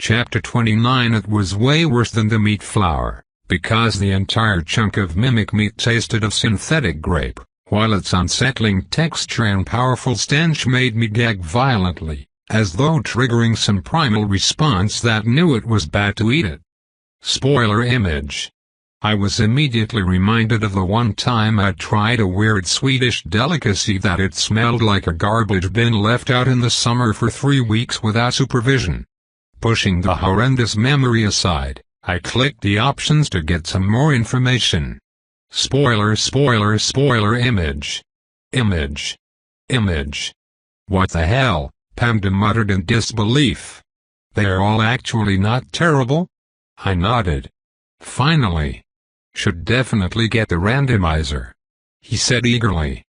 Chapter 29. It was way worse than the meat flour, because the entire chunk of mimic meat tasted of synthetic grape, while its unsettling texture and powerful stench made me gag violently, as though triggering some primal response that knew it was bad to eat it. Spoiler image. I was immediately reminded of the one time I tried a weird Swedish delicacy that it smelled like a garbage bin left out in the summer for 3 weeks without supervision. Pushing the horrendous memory aside, I clicked the options to get some more information. Spoiler image. Image. What the hell? Panda muttered in disbelief. They're all actually not terrible? I nodded. Finally. Should definitely get the randomizer, he said eagerly.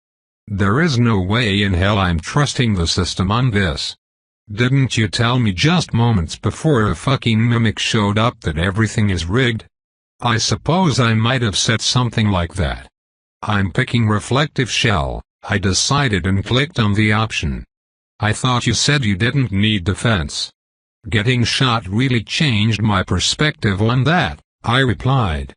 There is no way in hell I'm trusting the system on this. Didn't you tell me just moments before a fucking mimic showed up that everything is rigged? I suppose I might have said something like that. I'm picking reflective shell, I decided and clicked on the option. I thought you said you didn't need defense. Getting shot really changed my perspective on that, I replied.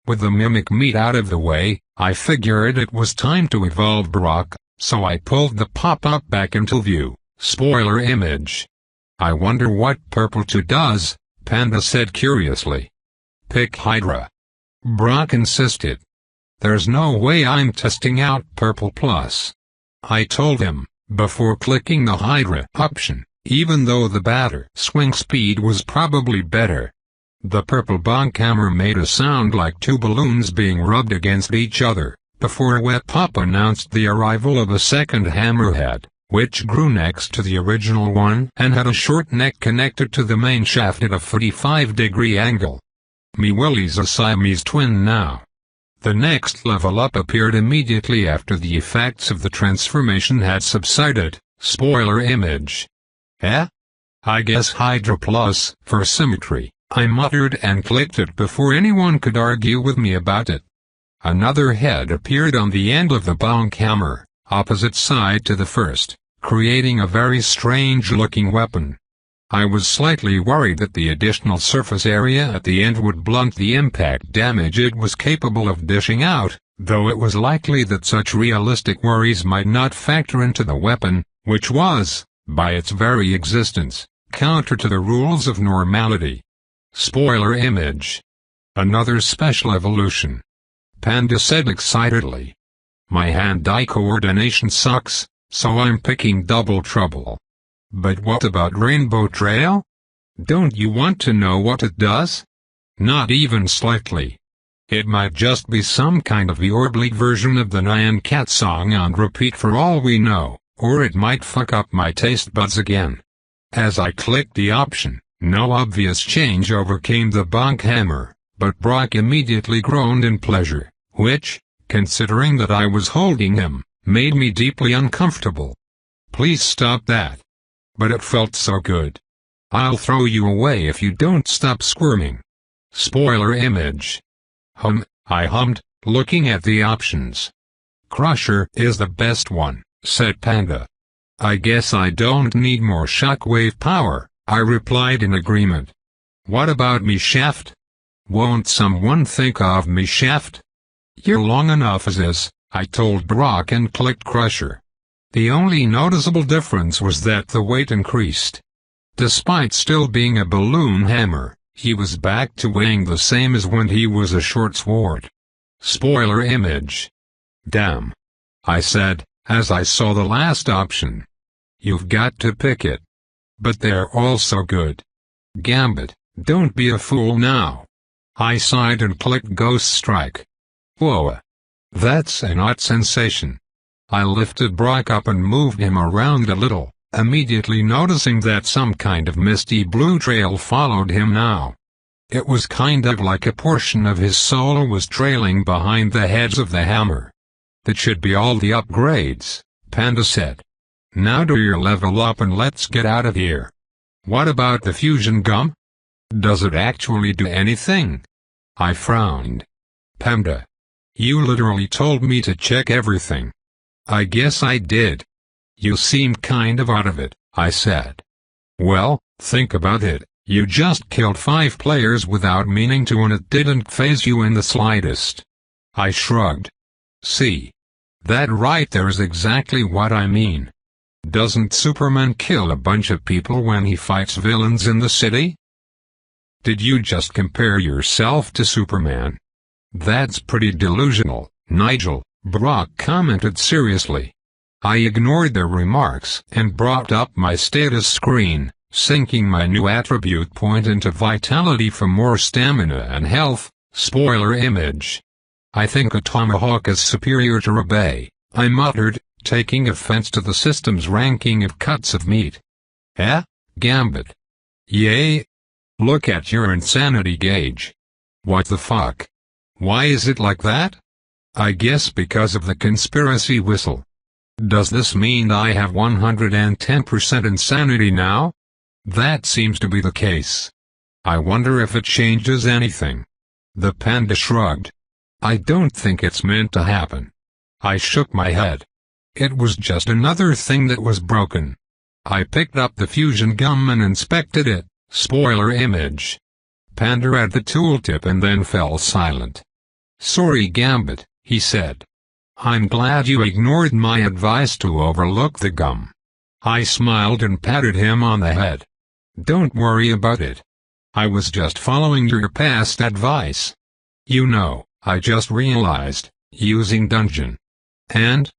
With the mimic meat out of the way, I figured it was time to evolve Brock, so I pulled the pop-up back into view. Spoiler image. I wonder what Purple 2 does, Panda said curiously. Pick Hydra. Brock insisted. There's no way I'm testing out Purple Plus. I told him, before clicking the Hydra option, even though the batter swing speed was probably better. The purple bonk hammer made a sound like two balloons being rubbed against each other, before Wet Pop announced the arrival of a second hammerhead, which grew next to the original one and had a short neck connected to the main shaft at a 45-degree angle. Me Willie's a Siamese twin now. The next level up appeared immediately after the effects of the transformation had subsided. Spoiler image. I guess Hydra Plus for symmetry, I muttered and clicked it before anyone could argue with me about it. Another head appeared on the end of the bonk hammer, opposite side to the first, creating a very strange-looking weapon. I was slightly worried that the additional surface area at the end would blunt the impact damage it was capable of dishing out, though it was likely that such realistic worries might not factor into the weapon, which was, by its very existence, counter to the rules of normality. Spoiler image. Another special evolution. Panda said excitedly. My hand-eye coordination sucks, so I'm picking Double Trouble. But what about Rainbow Trail? Don't you want to know what it does? Not even slightly. It might just be some kind of Eorbleed version of the Nyan Cat song on repeat for all we know, or it might fuck up my taste buds again. As I clicked the option, no obvious change overcame the bonk hammer, but Brock immediately groaned in pleasure, which, considering that I was holding him, made me deeply uncomfortable. Please stop that. But it felt so good. I'll throw you away if you don't stop squirming. Spoiler image. I hummed, looking at the options. Crusher is the best one, said Panda. I guess I don't need more shockwave power, I replied in agreement. What about me shaft? Won't someone think of me shaft? You're long enough as is, I told Brock and clicked Crusher. The only noticeable difference was that the weight increased. Despite still being a balloon hammer, he was back to weighing the same as when he was a short sword. Spoiler image. Damn. I said, as I saw the last option. You've got to pick it. But they're all so good. Gambit, don't be a fool now. I sighed and clicked Ghost Strike. Whoa. That's an odd sensation. I lifted Brock up and moved him around a little, immediately noticing that some kind of misty blue trail followed him now. It was kind of like a portion of his soul was trailing behind the heads of the hammer. That should be all the upgrades, Panda said. Now do your level up and let's get out of here. What about the fusion gum? Does it actually do anything? I frowned. Panda. You literally told me to check everything. I guess I did. You seem kind of out of it, I said. Well, think about it, You just killed 5 players without meaning to, and it didn't faze you in the slightest. I shrugged. See? That right there is exactly what I mean. Doesn't Superman kill a bunch of people when he fights villains in the city? Did you just compare yourself to Superman? That's pretty delusional, Nigel, Brock commented seriously. I ignored their remarks and brought up my status screen, syncing my new attribute point into vitality for more stamina and health. Spoiler image. I think a tomahawk is superior to a bay, I muttered, taking offense to the system's ranking of cuts of meat. Eh, Gambit? Yay? Look at your insanity gauge. What the fuck? Why is it like that? I guess because of the conspiracy whistle. Does this mean I have 110% insanity now? That seems to be the case. I wonder if it changes anything. The panda shrugged. I don't think it's meant to happen. I shook my head. It was just another thing that was broken. I picked up the fusion gum and inspected it. Spoiler image. Panda read the tooltip and then fell silent. Sorry, Gambit, he said. I'm glad you ignored my advice to overlook the gum. I smiled and patted him on the head. Don't worry about it. I was just following your past advice. You know, I just realized, using dungeon and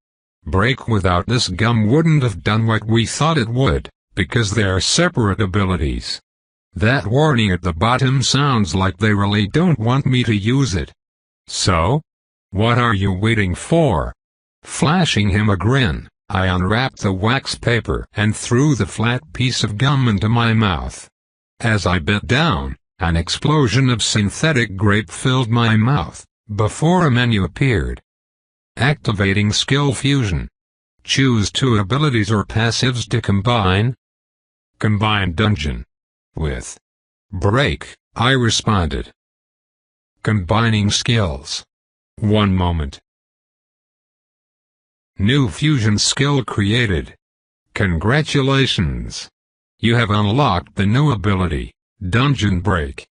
break without this gum wouldn't have done what we thought it would, because they're separate abilities. That warning at the bottom sounds like they really don't want me to use it. So? What are you waiting for? Flashing him a grin, I unwrapped the wax paper and threw the flat piece of gum into my mouth. As I bit down, an explosion of synthetic grape filled my mouth, before a menu appeared. Activating skill fusion. Choose 2 abilities or passives to combine. Combine dungeon with break, I responded. Combining skills. One moment. New fusion skill created. Congratulations! You have unlocked the new ability, Dungeon Break.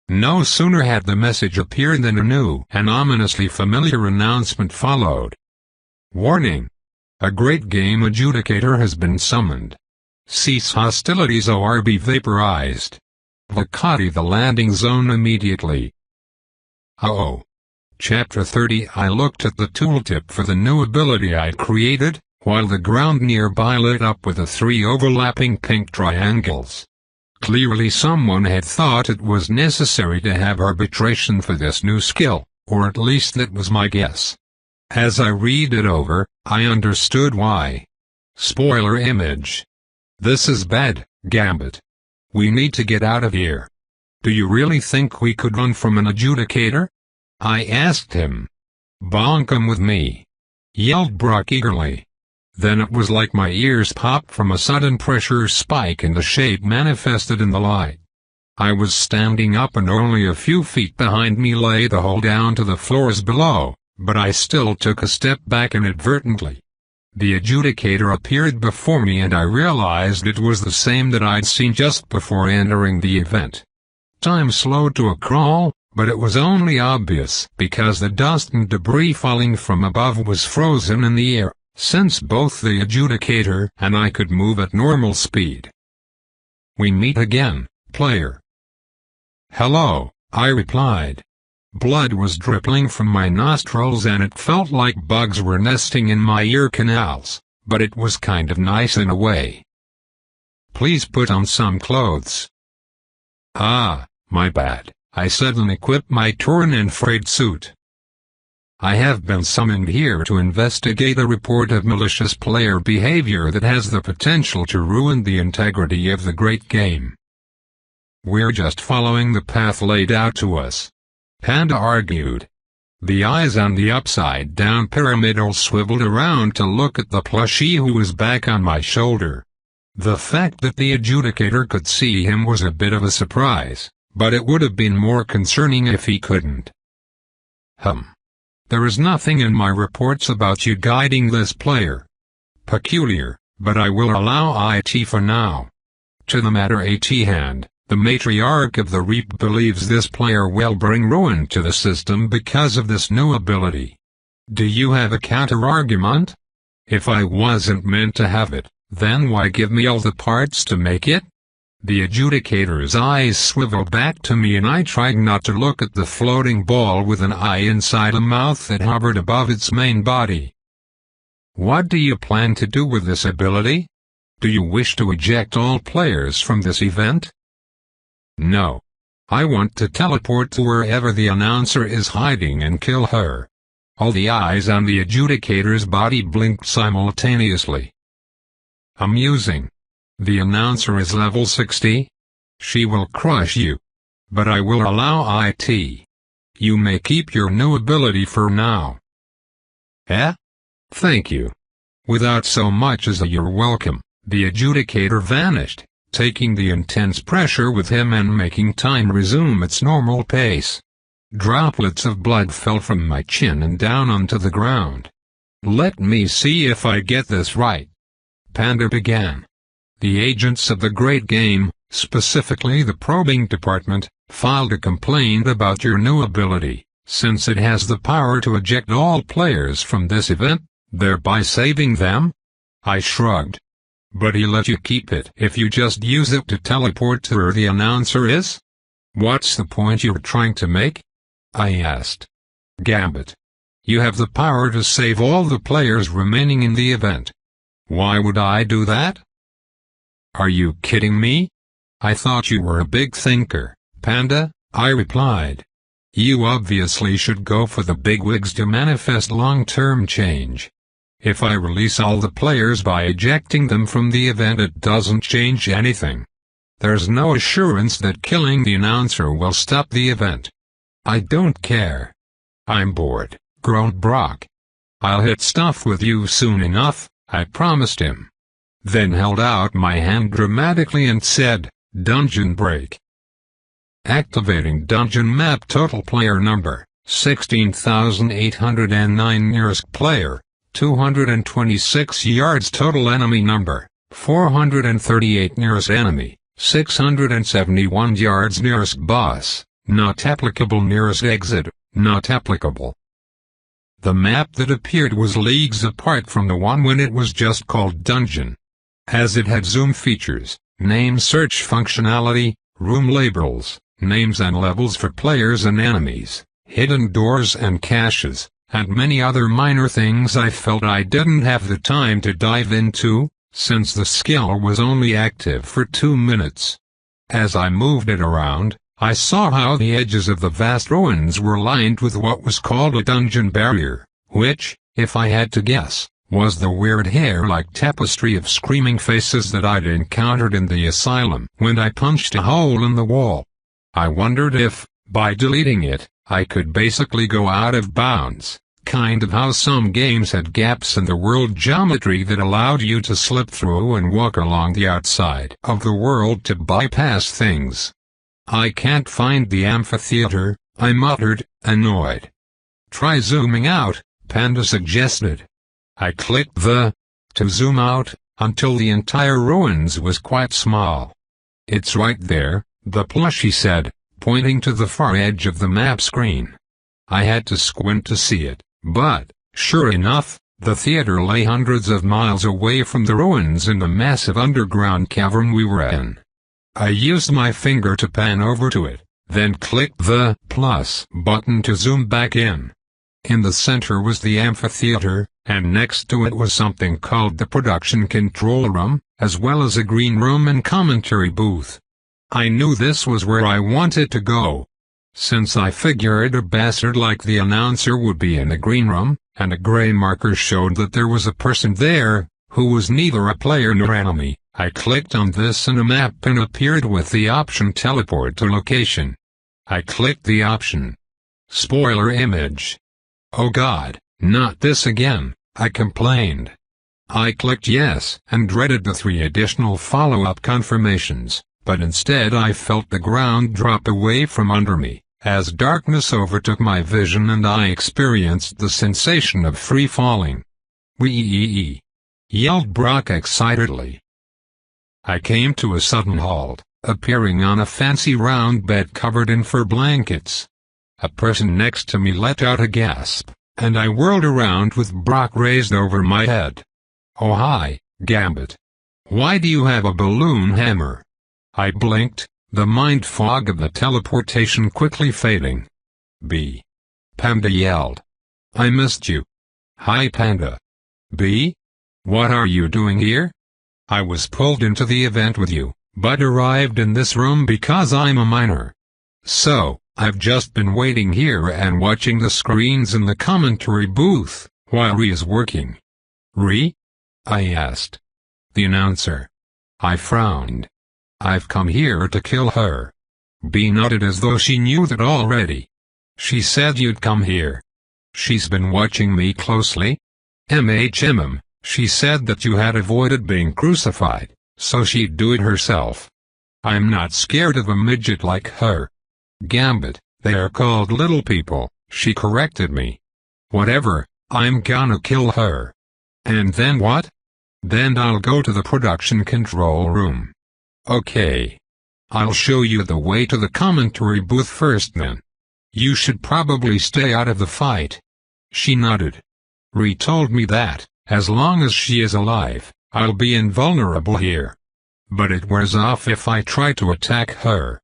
No sooner had the message appeared than a new and ominously familiar announcement followed. Warning! A great game adjudicator has been summoned. Cease hostilities or be vaporized. Vacate the landing zone immediately. Uh-oh. Chapter 30. I looked at the tooltip for the new ability I'd created, while the ground nearby lit up with the 3 overlapping pink triangles. Clearly someone had thought it was necessary to have arbitration for this new skill, or at least that was my guess. As I read it over, I understood why. Spoiler image. This is bad, Gambit. We need to get out of here. Do you really think we could run from an adjudicator? I asked him. Bonk him with me, yelled Brock eagerly. Then it was like my ears popped from a sudden pressure spike and the shape manifested in the light. I was standing up and only a few feet behind me lay the hole down to the floors below, but I still took a step back inadvertently. The adjudicator appeared before me and I realized it was the same that I'd seen just before entering the event. Time slowed to a crawl, but it was only obvious because the dust and debris falling from above was frozen in the air, since both the adjudicator and I could move at normal speed. We meet again, player. Hello, I replied. Blood was dripping from my nostrils and it felt like bugs were nesting in my ear canals, but it was kind of nice in a way. Please put on some clothes. Ah, my bad, I said and equipped my torn and frayed suit. I have been summoned here to investigate a report of malicious player behavior that has the potential to ruin the integrity of the great game. We're just following the path laid out to us, Panda argued. The eyes on the upside-down pyramidal swiveled around to look at the plushie who was back on my shoulder. The fact that the adjudicator could see him was a bit of a surprise, but it would have been more concerning if he couldn't. There is nothing in my reports about you guiding this player. Peculiar, but I will allow it for now. To the matter at hand, The matriarch of the Reap believes this player will bring ruin to the system because of this new ability. Do you have a counter-argument? If I wasn't meant to have it, then why give me all the parts to make it? The adjudicator's eyes swiveled back to me and I tried not to look at the floating ball with an eye inside a mouth that hovered above its main body. What do you plan to do with this ability? Do you wish to eject all players from this event? No. I want to teleport to wherever the announcer is hiding and kill her. All the eyes on the adjudicator's body blinked simultaneously. Amusing. The announcer is level 60? She will crush you. But I will allow it. You may keep your new ability for now. Eh? Thank you. Without so much as a "you're welcome," the adjudicator vanished, taking the intense pressure with him and making time resume its normal pace. Droplets of blood fell from my chin and down onto the ground. Let me see if I get this right. Panda began. The agents of the Great Game, specifically the probing department, filed a complaint about your new ability, since it has the power to eject all players from this event, thereby saving them? I shrugged. But he let you keep it if you just use it to teleport to where the announcer is? What's the point you're trying to make? I asked. Gambit. You have the power to save all the players remaining in the event. Why would I do that? Are you kidding me? I thought you were a big thinker, Panda, I replied. You obviously should go for the bigwigs to manifest long-term change. If I release all the players by ejecting them from the event, it doesn't change anything. There's no assurance that killing the announcer will stop the event. I don't care. I'm bored, groaned Brock. I'll hit stuff with you soon enough, I promised him. Then held out my hand dramatically and said, Dungeon break. Activating dungeon map. Total player number, 16,809. Nearest player, 226 yards. Total enemy number, 438. Nearest enemy, 671 yards. Nearest boss, not applicable. Nearest exit, not applicable. The map that appeared was leagues apart from the one when it was just called Dungeon, as it had zoom features, name search functionality, room labels, names and levels for players and enemies, hidden doors and caches, and many other minor things I felt I didn't have the time to dive into, since the skill was only active for 2 minutes. As I moved it around, I saw how the edges of the vast ruins were lined with what was called a dungeon barrier, which, if I had to guess, was the weird hair-like tapestry of screaming faces that I'd encountered in the asylum when I punched a hole in the wall. I wondered if, by deleting it, I could basically go out of bounds, kind of how some games had gaps in the world geometry that allowed you to slip through and walk along the outside of the world to bypass things. I can't find the amphitheater, I muttered, annoyed. Try zooming out, Panda suggested. I clicked the to zoom out until the entire ruins was quite small. It's right there, the plushie said, pointing to the far edge of the map screen. I had to squint to see it, but, sure enough, the theater lay hundreds of miles away from the ruins in the massive underground cavern we were in. I used my finger to pan over to it, then clicked the plus button to zoom back in. In the center was the amphitheater, and next to it was something called the production control room, as well as a green room and commentary booth. I knew this was where I wanted to go, since I figured a bastard like the announcer would be in a green room, and a gray marker showed that there was a person there, who was neither a player nor enemy. I clicked on this and a map pin appeared with the option teleport to location. I clicked the option. Spoiler image. Oh God, not this again, I complained. I clicked yes and dreaded the 3 additional follow-up confirmations, but instead I felt the ground drop away from under me, as darkness overtook my vision and I experienced the sensation of free falling. Wee! Yelled Brock excitedly. I came to a sudden halt, appearing on a fancy round bed covered in fur blankets. A person next to me let out a gasp, and I whirled around with Brock raised over my head. "Oh hi, Gambit. Why do you have a balloon hammer?" I blinked, the mind fog of the teleportation quickly fading. "B," Panda yelled. "I missed you." "Hi Panda." "B? What are you doing here?" "I was pulled into the event with you, but arrived in this room because I'm a minor. So, I've just been waiting here and watching the screens in the commentary booth, while Ree is working." "Ree?" I asked. "The announcer." I frowned. "I've come here to kill her." B nodded as though she knew that already. "She said you'd come here. She's been watching me closely. She said that you had avoided being crucified, so she'd do it herself." "I'm not scared of a midget like her." "Gambit, they are called little people," she corrected me. "Whatever, I'm gonna kill her." "And then what?" "Then I'll go to the production control room." "Okay. I'll show you the way to the commentary booth first then. You should probably stay out of the fight." She nodded. "Ree told me that, as long as she is alive, I'll be invulnerable here. But it wears off if I try to attack her."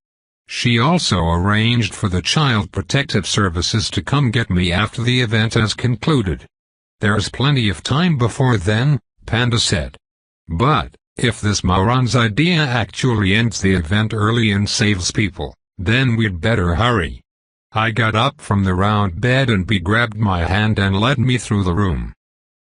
She also arranged for the Child Protective Services to come get me after the event has concluded. "There's plenty of time before then," Panda said. "But, if this moron's idea actually ends the event early and saves people, then we'd better hurry." I got up from the round bed and B grabbed my hand and led me through the room.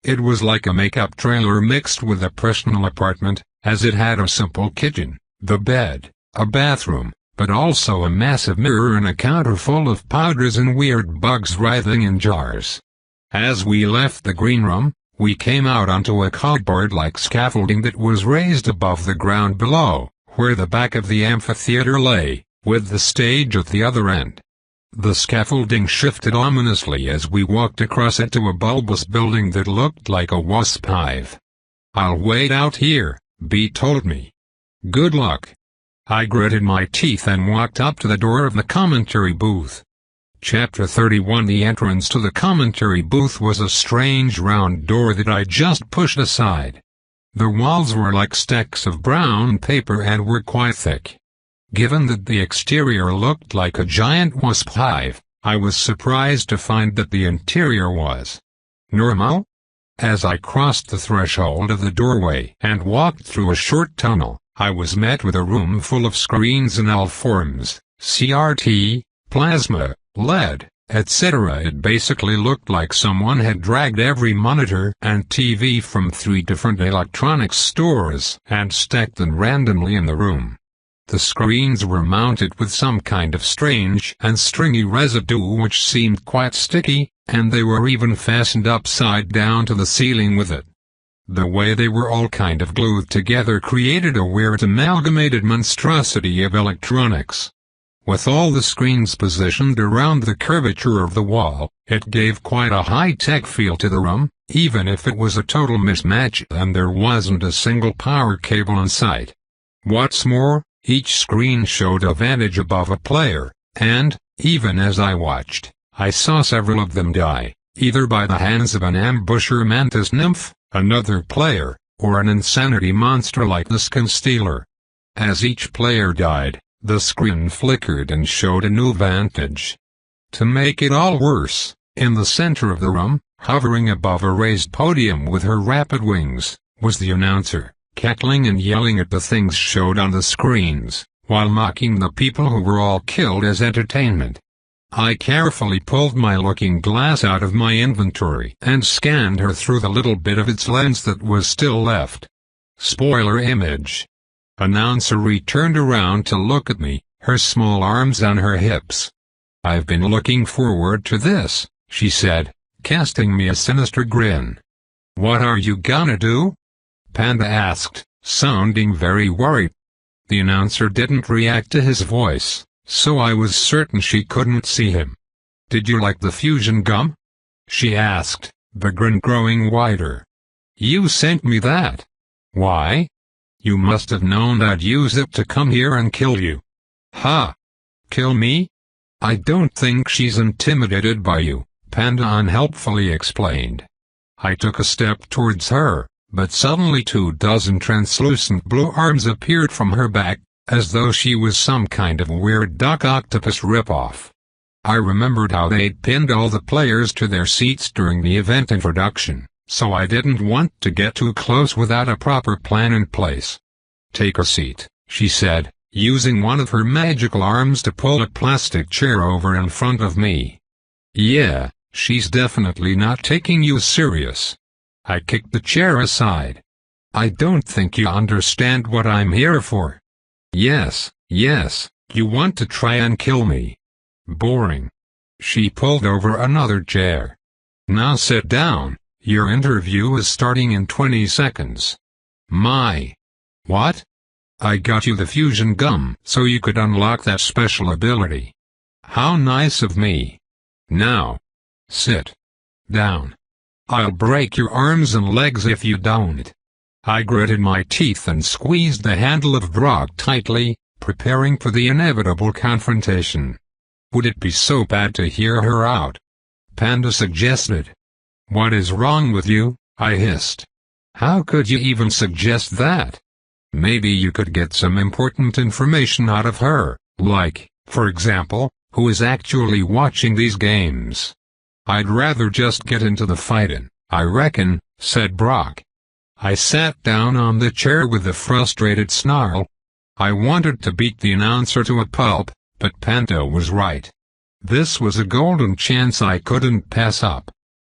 It was like a makeup trailer mixed with a personal apartment, as it had a simple kitchen, the bed, a bathroom, but also a massive mirror and a counter full of powders and weird bugs writhing in jars. As we left the green room, we came out onto a cardboard-like scaffolding that was raised above the ground below, where the back of the amphitheater lay, with the stage at the other end. The scaffolding shifted ominously as we walked across it to a bulbous building that looked like a wasp hive. "I'll wait out here," B told me. "Good luck." I gritted my teeth and walked up to the door of the commentary booth. Chapter 31. The entrance to the commentary booth was a strange round door that I just pushed aside. The walls were like stacks of brown paper and were quite thick. Given that the exterior looked like a giant wasp hive, I was surprised to find that the interior was normal. As I crossed the threshold of the doorway and walked through a short tunnel, I was met with a room full of screens in all forms, CRT, plasma, LED, etc. It basically looked like someone had dragged every monitor and TV from 3 different electronics stores and stacked them randomly in the room. The screens were mounted with some kind of strange and stringy residue which seemed quite sticky, and they were even fastened upside down to the ceiling with it. The way they were all kind of glued together created a weird amalgamated monstrosity of electronics. With all the screens positioned around the curvature of the wall, it gave quite a high-tech feel to the room, even if it was a total mismatch and there wasn't a single power cable in sight. What's more, each screen showed a vantage above a player, and, even as I watched, I saw several of them die, either by the hands of an ambusher mantis nymph, another player, or an insanity monster like the Skin Stealer. As each player died, the screen flickered and showed a new vantage. To make it all worse, in the center of the room, hovering above a raised podium with her rapid wings, was the announcer, cackling and yelling at the things showed on the screens, while mocking the people who were all killed as entertainment. I carefully pulled my looking glass out of my inventory and scanned her through the little bit of its lens that was still left. Spoiler image. Announcer returned around to look at me, her small arms on her hips. "I've been looking forward to this," she said, casting me a sinister grin. "What are you gonna do?" Panda asked, sounding very worried. The announcer didn't react to his voice, so I was certain she couldn't see him. "Did you like the fusion gum?" she asked, the grin growing wider. "You sent me that." "Why?" You must have known I'd use it to come here and kill you. Ha! Kill me? I don't think she's intimidated by you, Panda unhelpfully explained. I took a step towards her, but suddenly 24 translucent blue arms appeared from her back, as though she was some kind of weird duck octopus ripoff. I remembered how they'd pinned all the players to their seats during the event introduction, so I didn't want to get too close without a proper plan in place. Take a seat, she said, using one of her magical arms to pull a plastic chair over in front of me. Yeah, she's definitely not taking you serious. I kicked the chair aside. I don't think you understand what I'm here for. Yes, you want to try and kill me. Boring. She pulled over another chair. Now sit down, your interview is starting in 20 seconds. My. What? I got you the fusion gum so you could unlock that special ability. How nice of me. Now. Sit down. I'll break your arms and legs if you don't. I gritted my teeth and squeezed the handle of Brock tightly, preparing for the inevitable confrontation. Would it be so bad to hear her out? Panda suggested. What is wrong with you? I hissed. How could you even suggest that? Maybe you could get some important information out of her, like, for example, who is actually watching these games. I'd rather just get into the fightin', I reckon, said Brock. I sat down on the chair with a frustrated snarl. I wanted to beat the announcer to a pulp, but Panda was right. This was a golden chance I couldn't pass up.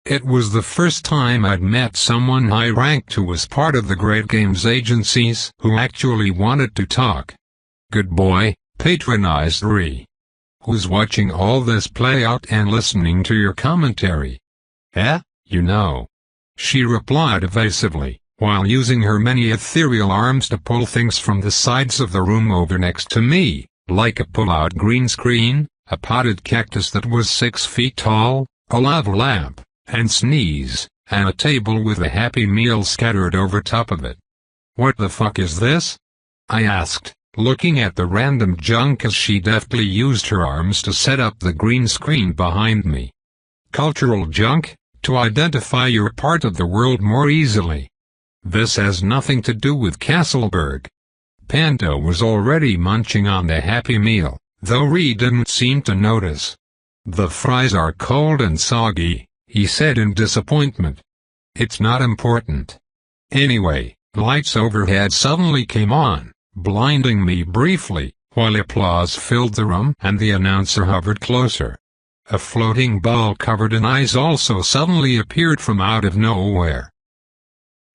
It was the first time I'd met someone high-ranked who was part of the great games agencies who actually wanted to talk. Good boy, patronized Ree. Who's watching all this play out and listening to your commentary? You know. She replied evasively, while using her many ethereal arms to pull things from the sides of the room over next to me, like a pull-out green screen, a potted cactus that was 6 feet tall, a lava lamp, and sneeze, and a table with a Happy Meal scattered over top of it. What the fuck is this? I asked, looking at the random junk as she deftly used her arms to set up the green screen behind me. Cultural junk, to identify your part of the world more easily. This has nothing to do with Castleberg. Panda was already munching on the Happy Meal, though Ree didn't seem to notice. The fries are cold and soggy, he said in disappointment. It's not important. Anyway, lights overhead suddenly came on, blinding me briefly, while applause filled the room and the announcer hovered closer. A floating ball covered in ice also suddenly appeared from out of nowhere.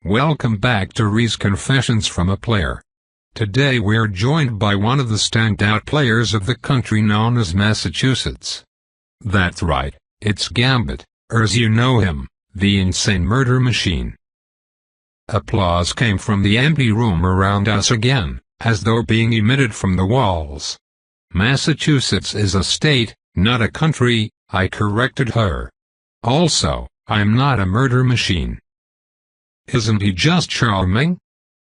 Welcome back to Ree's Confessions from a Player. Today we're joined by one of the standout players of the country known as Massachusetts. That's right, it's Gambit, or as you know him, the insane murder machine. Applause came from the empty room around us again, as though being emitted from the walls. Massachusetts is a state, not a country, I corrected her. Also, I'm not a murder machine. Isn't he just charming?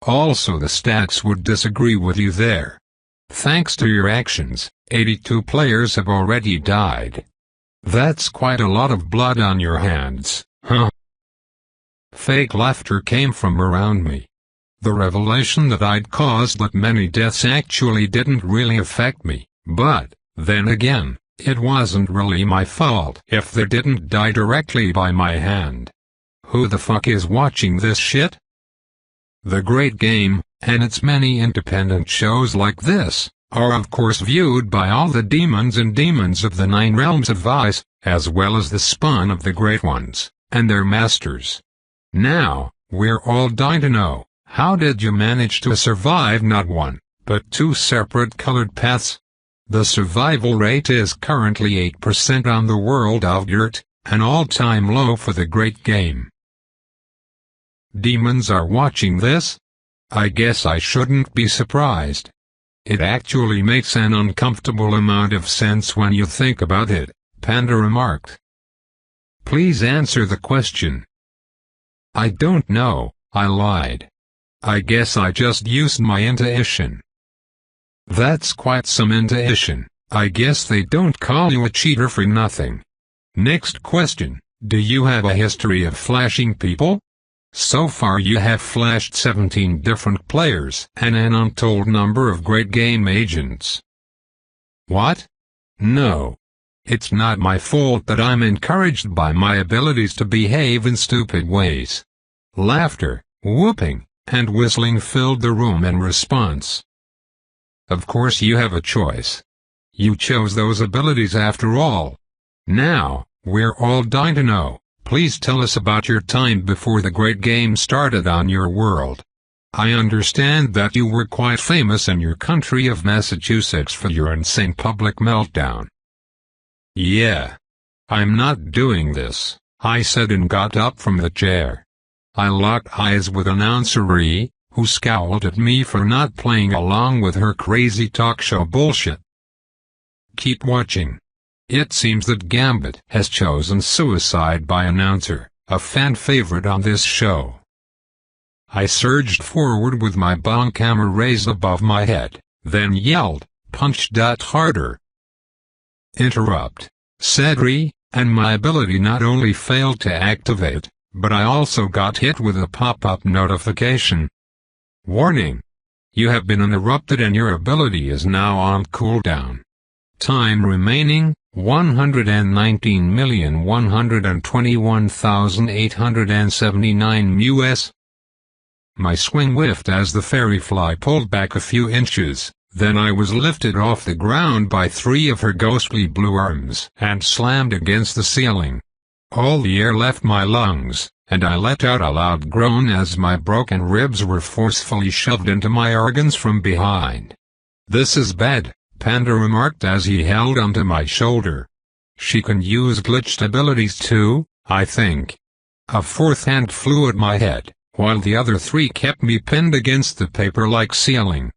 Also the stats would disagree with you there. Thanks to your actions, 82 players have already died. That's quite a lot of blood on your hands, huh? Fake laughter came from around me. The revelation that I'd caused that many deaths actually didn't really affect me, but, then again, it wasn't really my fault if they didn't die directly by my hand. Who the fuck is watching this shit? The Great Game, and its many independent shows like this, are of course viewed by all the demons and demons of the 9 realms of vice, as well as the spawn of the Great Ones, and their masters. Now, we're all dying to know, how did you manage to survive not one, but 2 separate colored paths? The survival rate is currently 8% on the world of dirt, an all-time low for the Great Game. Demons are watching this? I guess I shouldn't be surprised. It actually makes an uncomfortable amount of sense when you think about it, Panda remarked. Please answer the question. I don't know, I lied. I guess I just used my intuition. That's quite some intuition. I guess they don't call you a cheater for nothing. Next question, do you have a history of flashing people? So far you have flashed 17 different players and an untold number of great game agents. What? No. It's not my fault that I'm encouraged by my abilities to behave in stupid ways. Laughter, whooping, and whistling filled the room in response. Of course you have a choice. You chose those abilities after all. Now, we're all dying to know, please tell us about your time before the great game started on your world. I understand that you were quite famous in your country of Massachusetts for your insane public meltdown. Yeah. I'm not doing this, I said and got up from the chair. I locked eyes with Announcer Ree, who scowled at me for not playing along with her crazy talk show bullshit. Keep watching. It seems that Gambit has chosen suicide by Announcer, a fan favorite on this show. I surged forward with my bong hammer raised above my head, then yelled, "Punch that harder!" Interrupt, said Ree, and my ability not only failed to activate, but I also got hit with a pop-up notification. Warning! You have been interrupted and your ability is now on cooldown. Time remaining, 119,121,879 US. My swing whiffed as the fairy fly pulled back a few inches, then I was lifted off the ground by 3 of her ghostly blue arms and slammed against the ceiling. All the air left my lungs, and I let out a loud groan as my broken ribs were forcefully shoved into my organs from behind. "This is bad," Panda remarked as he held onto my shoulder. "She can use glitched abilities too, I think." A fourth hand flew at my head, while the other 3 kept me pinned against the paper-like ceiling.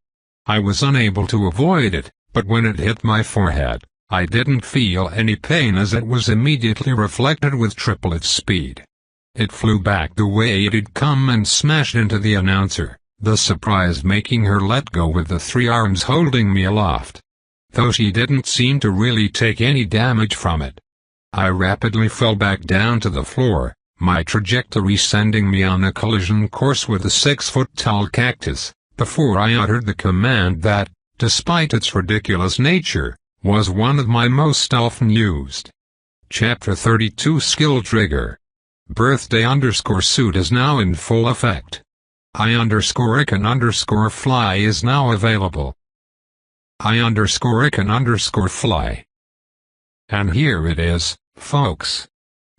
I was unable to avoid it, but when it hit my forehead, I didn't feel any pain as it was immediately reflected with triple its speed. It flew back the way it had come and smashed into the announcer, the surprise making her let go with the 3 arms holding me aloft. Though she didn't seem to really take any damage from it. I rapidly fell back down to the floor, my trajectory sending me on a collision course with a 6-foot-tall cactus, before I uttered the command that, despite its ridiculous nature, was one of my most often used. Chapter 32 Skill Trigger. Birthday_suit is now in full effect. I_can_fly is now available. I_can_fly. And here it is, folks.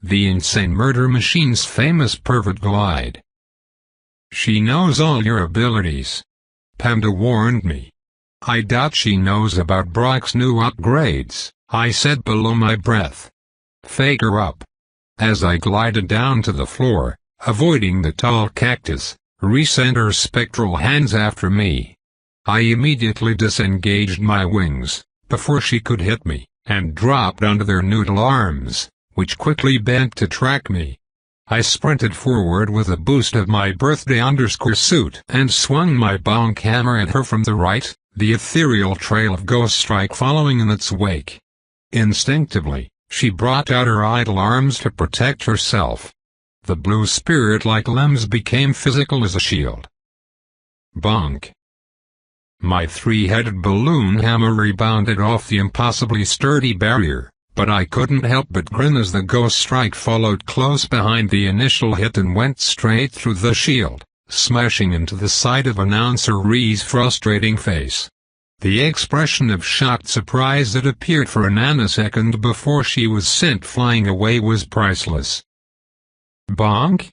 The Insane Murder Machine's famous pervert glide. She knows all your abilities. Panda warned me. I doubt she knows about Brock's new upgrades, I said below my breath. Fake her up. As I glided down to the floor, avoiding the tall cactus, Ree sent her spectral hands after me. I immediately disengaged my wings, before she could hit me, and dropped onto their noodle arms, which quickly bent to track me. I sprinted forward with a boost of my birthday_suit and swung my bonk hammer at her from the right, the ethereal trail of Ghost Strike following in its wake. Instinctively, she brought out her idle arms to protect herself. The blue spirit-like limbs became physical as a shield. Bonk. My 3-headed balloon hammer rebounded off the impossibly sturdy barrier, but I couldn't help but grin as the Ghost Strike followed close behind the initial hit and went straight through the shield, smashing into the side of Announcer Ree's frustrating face. The expression of shocked surprise that appeared for a nanosecond before she was sent flying away was priceless. Bonk?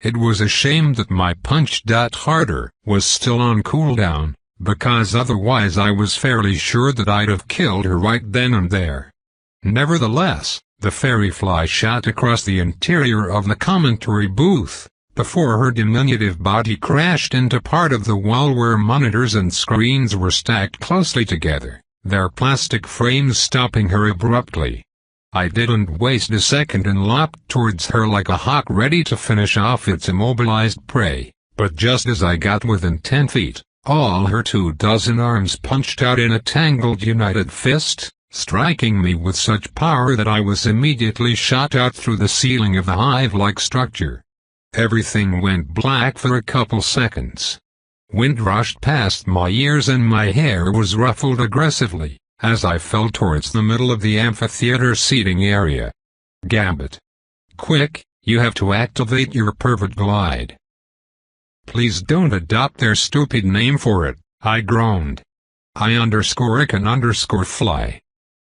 It was a shame that my punch harder was still on cooldown, because otherwise I was fairly sure that I'd have killed her right then and there. Nevertheless, the fairy fly shot across the interior of the commentary booth, before her diminutive body crashed into part of the wall where monitors and screens were stacked closely together, their plastic frames stopping her abruptly. I didn't waste a second and lopped towards her like a hawk ready to finish off its immobilized prey. But just as I got within 10 feet, all her 24 arms punched out in a tangled united fist, striking me with such power that I was immediately shot out through the ceiling of the hive-like structure. Everything went black for a couple seconds. Wind rushed past my ears and my hair was ruffled aggressively, as I fell towards the middle of the amphitheater seating area. Gambit. Quick, you have to activate your pervert glide. Please don't adopt their stupid name for it, I groaned. I_can_fly.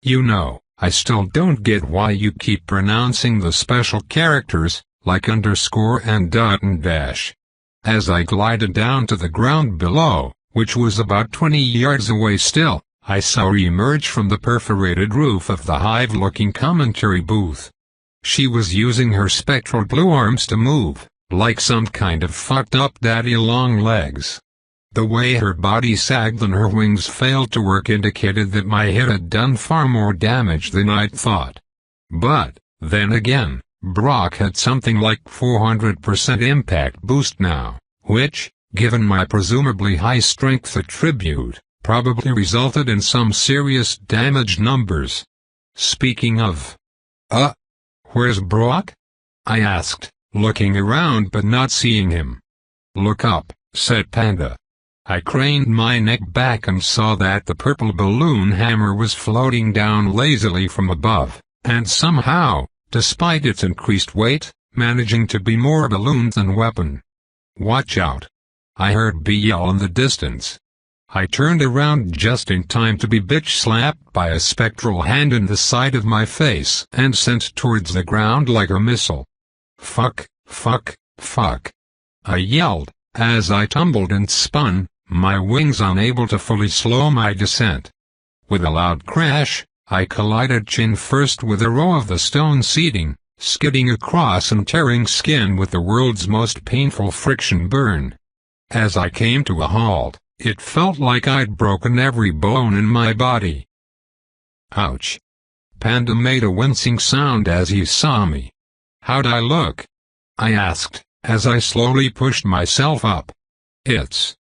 You know, I still don't get why you keep pronouncing the special characters, like underscore and dot and dash. As I glided down to the ground below, which was about 20 yards away still, I saw her emerge from the perforated roof of the hive-looking commentary booth. She was using her spectral blue arms to move, like some kind of fucked-up daddy-long legs. The way her body sagged and her wings failed to work indicated that my hit had done far more damage than I'd thought. But, then again, Brock had something like 400% impact boost now, which, given my presumably high strength attribute, probably resulted in some serious damage numbers. Speaking of... where's Brock? I asked, looking around but not seeing him. Look up, said Panda. I craned my neck back and saw that the purple balloon hammer was floating down lazily from above, and somehow, despite its increased weight, managing to be more balloon than weapon. Watch out! I heard B yell in the distance. I turned around just in time to be bitch-slapped by a spectral hand in the side of my face and sent towards the ground like a missile. Fuck, fuck, fuck. I yelled, as I tumbled and spun, my wings unable to fully slow my descent. With a loud crash, I collided chin first with a row of the stone seating, skidding across and tearing skin with the world's most painful friction burn. As I came to a halt, it felt like I'd broken every bone in my body. Ouch. Panda made a wincing sound as he saw me. How'd I look? I asked, as I slowly pushed myself up. It's...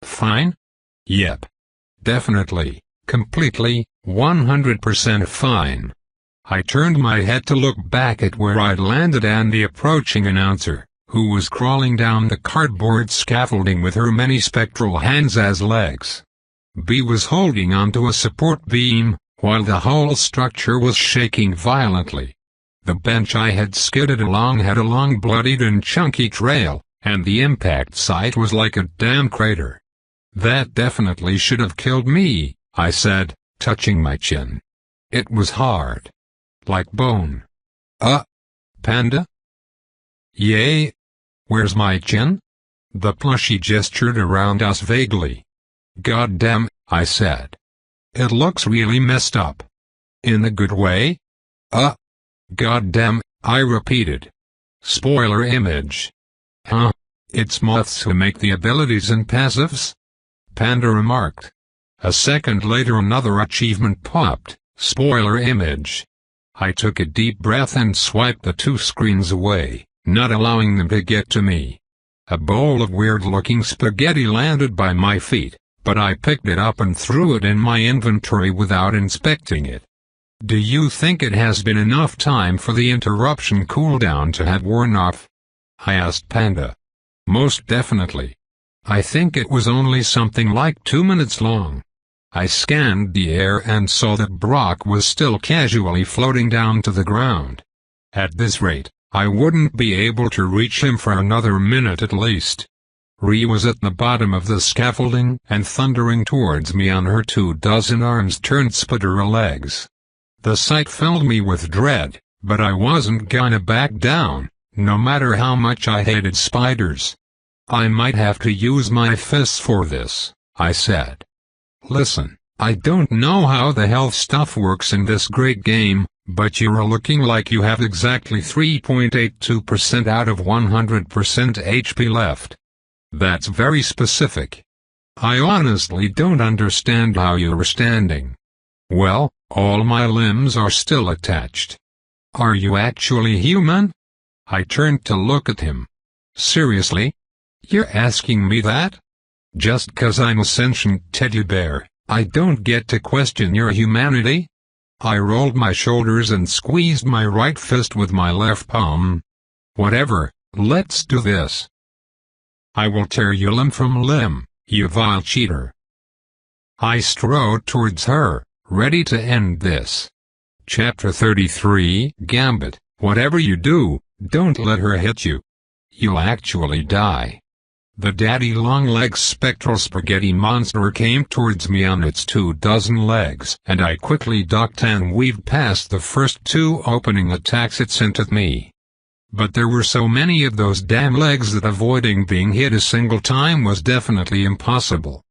fine? Yep. Definitely, completely, 100% fine. I turned my head to look back at where I'd landed and the approaching announcer, who was crawling down the cardboard scaffolding with her many spectral hands as legs. B was holding onto a support beam, while the whole structure was shaking violently. The bench I had skidded along had a long bloodied and chunky trail, and the impact site was like a damn crater. That definitely should have killed me, I said, touching my chin. It was hard. Like bone. Panda? Yay? Where's my chin? The plushie gestured around us vaguely. Goddamn, I said. It looks really messed up. In a good way? Goddamn, I repeated. Spoiler image. Huh? It's moths who make the abilities and passives? Panda remarked. A second later another achievement popped, spoiler image. I took a deep breath and swiped the two screens away, not allowing them to get to me. A bowl of weird-looking spaghetti landed by my feet, but I picked it up and threw it in my inventory without inspecting it. Do you think it has been enough time for the interruption cooldown to have worn off? I asked Panda. Most definitely. I think it was only something like 2 minutes long. I scanned the air and saw that Brock was still casually floating down to the ground. At this rate, I wouldn't be able to reach him for another minute at least. Ree was at the bottom of the scaffolding and thundering towards me on her 24 arms turned spidera legs. The sight filled me with dread, but I wasn't gonna back down, no matter how much I hated spiders. I might have to use my fists for this, I said. Listen, I don't know how the health stuff works in this great game, but you're looking like you have exactly 3.82% out of 100% HP left. That's very specific. I honestly don't understand how you're standing. Well, all my limbs are still attached. Are you actually human? I turned to look at him. Seriously? You're asking me that? Just 'cause I'm a sentient teddy bear, I don't get to question your humanity? I rolled my shoulders and squeezed my right fist with my left palm. Whatever, let's do this. I will tear you limb from limb, you vile cheater. I strode towards her, ready to end this. Chapter 33 Gambit. Whatever you do, don't let her hit you. You'll actually die. The daddy-long-legs spectral spaghetti monster came towards me on its 24 legs, and I quickly ducked and weaved past the first 2 opening attacks it sent at me. But there were so many of those damn legs that avoiding being hit a single time was definitely impossible.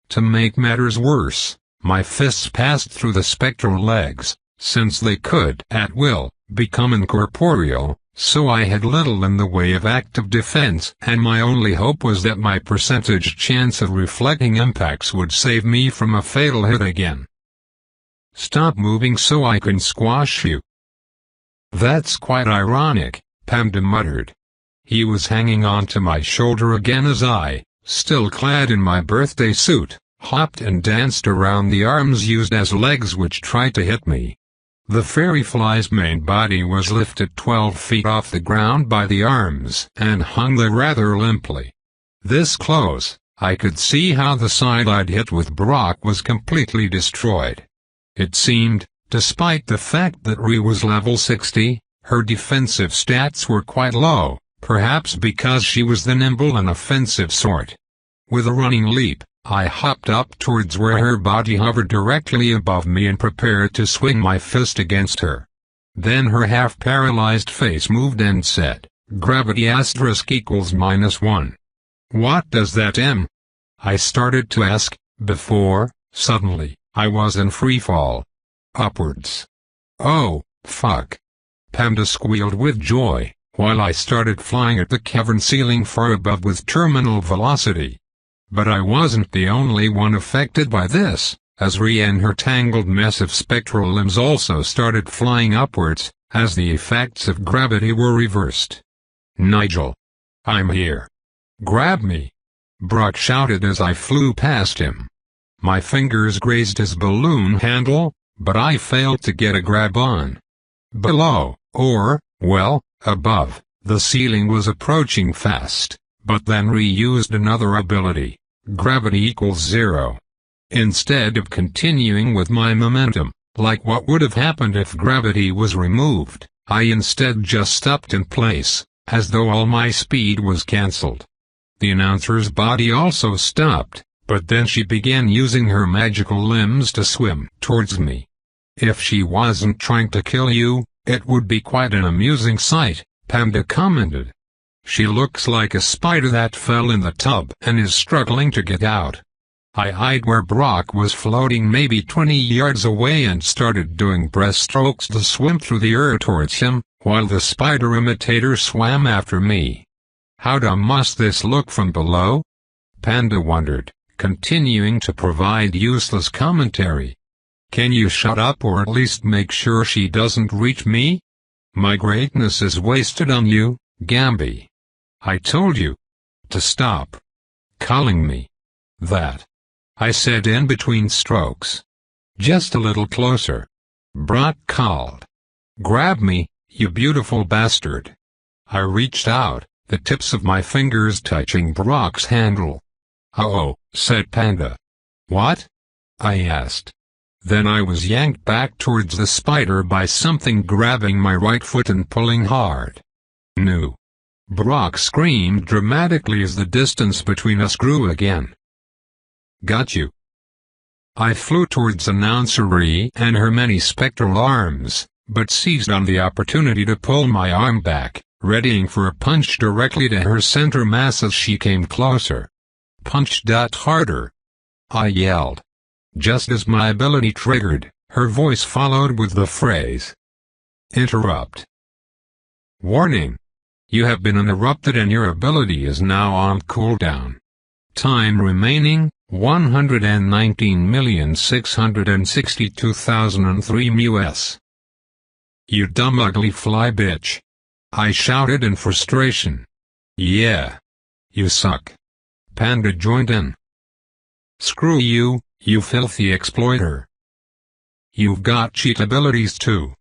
To make matters worse, my fists passed through the spectral legs, since they could, at will, become incorporeal. So I had little in the way of active defense, and my only hope was that my percentage chance of reflecting impacts would save me from a fatal hit again. Stop moving so I can squash you. That's quite ironic, Panda muttered. He was hanging onto my shoulder again as I, still clad in my birthday suit, hopped and danced around the arms used as legs which tried to hit me. The fairy fly's main body was lifted 12 feet off the ground by the arms and hung there rather limply. This close, I could see how the side I'd hit with Brock was completely destroyed. It seemed, despite the fact that Ree was level 60, her defensive stats were quite low, perhaps because she was the nimble and offensive sort. With a running leap, I hopped up towards where her body hovered directly above me and prepared to swing my fist against her. Then her half-paralyzed face moved and said, "Gravity *= -1. What does that mean?" I started to ask, before, suddenly, I was in freefall. Upwards. Oh, fuck. Panda squealed with joy, while I started flying at the cavern ceiling far above with terminal velocity. But I wasn't the only one affected by this, as Rhea and her tangled mess of spectral limbs also started flying upwards, as the effects of gravity were reversed. "Nigel! I'm here! Grab me!" Brock shouted as I flew past him. My fingers grazed his balloon handle, but I failed to get a grab on. Below, or, well, above, the ceiling was approaching fast, but then Rhea used another ability. Gravity = 0. Instead of continuing with my momentum, like what would have happened if gravity was removed, I instead just stopped in place, as though all my speed was cancelled. The announcer's body also stopped, but then she began using her magical limbs to swim towards me. "If she wasn't trying to kill you, it would be quite an amusing sight," Panda commented. "She looks like a spider that fell in the tub and is struggling to get out." I eyed where Brock was floating maybe 20 yards away and started doing breaststrokes to swim through the air towards him, while the spider imitator swam after me. How dumb must this look from below? Panda wondered, continuing to provide useless commentary. "Can you shut up or at least make sure she doesn't reach me? My greatness is wasted on you, Gamby. I told you to stop calling me that," I said in between strokes. "Just a little closer," Brock called. "Grab me, you beautiful bastard." I reached out, the tips of my fingers touching Brock's handle. "Uh-oh," said Panda. "What?" I asked. Then I was yanked back towards the spider by something grabbing my right foot and pulling hard. "No!" Brock screamed dramatically as the distance between us grew again. "Got you." I flew towards Announcer Rhea and her many spectral arms, but seized on the opportunity to pull my arm back, readying for a punch directly to her center mass as she came closer. "Punch harder!" I yelled. Just as my ability triggered, her voice followed with the phrase, "Interrupt. Warning. You have been interrupted and your ability is now on cooldown. Time remaining, 119,662,003 ms. You dumb ugly fly bitch," I shouted in frustration. "Yeah. "You suck." Panda joined in. "Screw you, you filthy exploiter. You've got cheat abilities too,"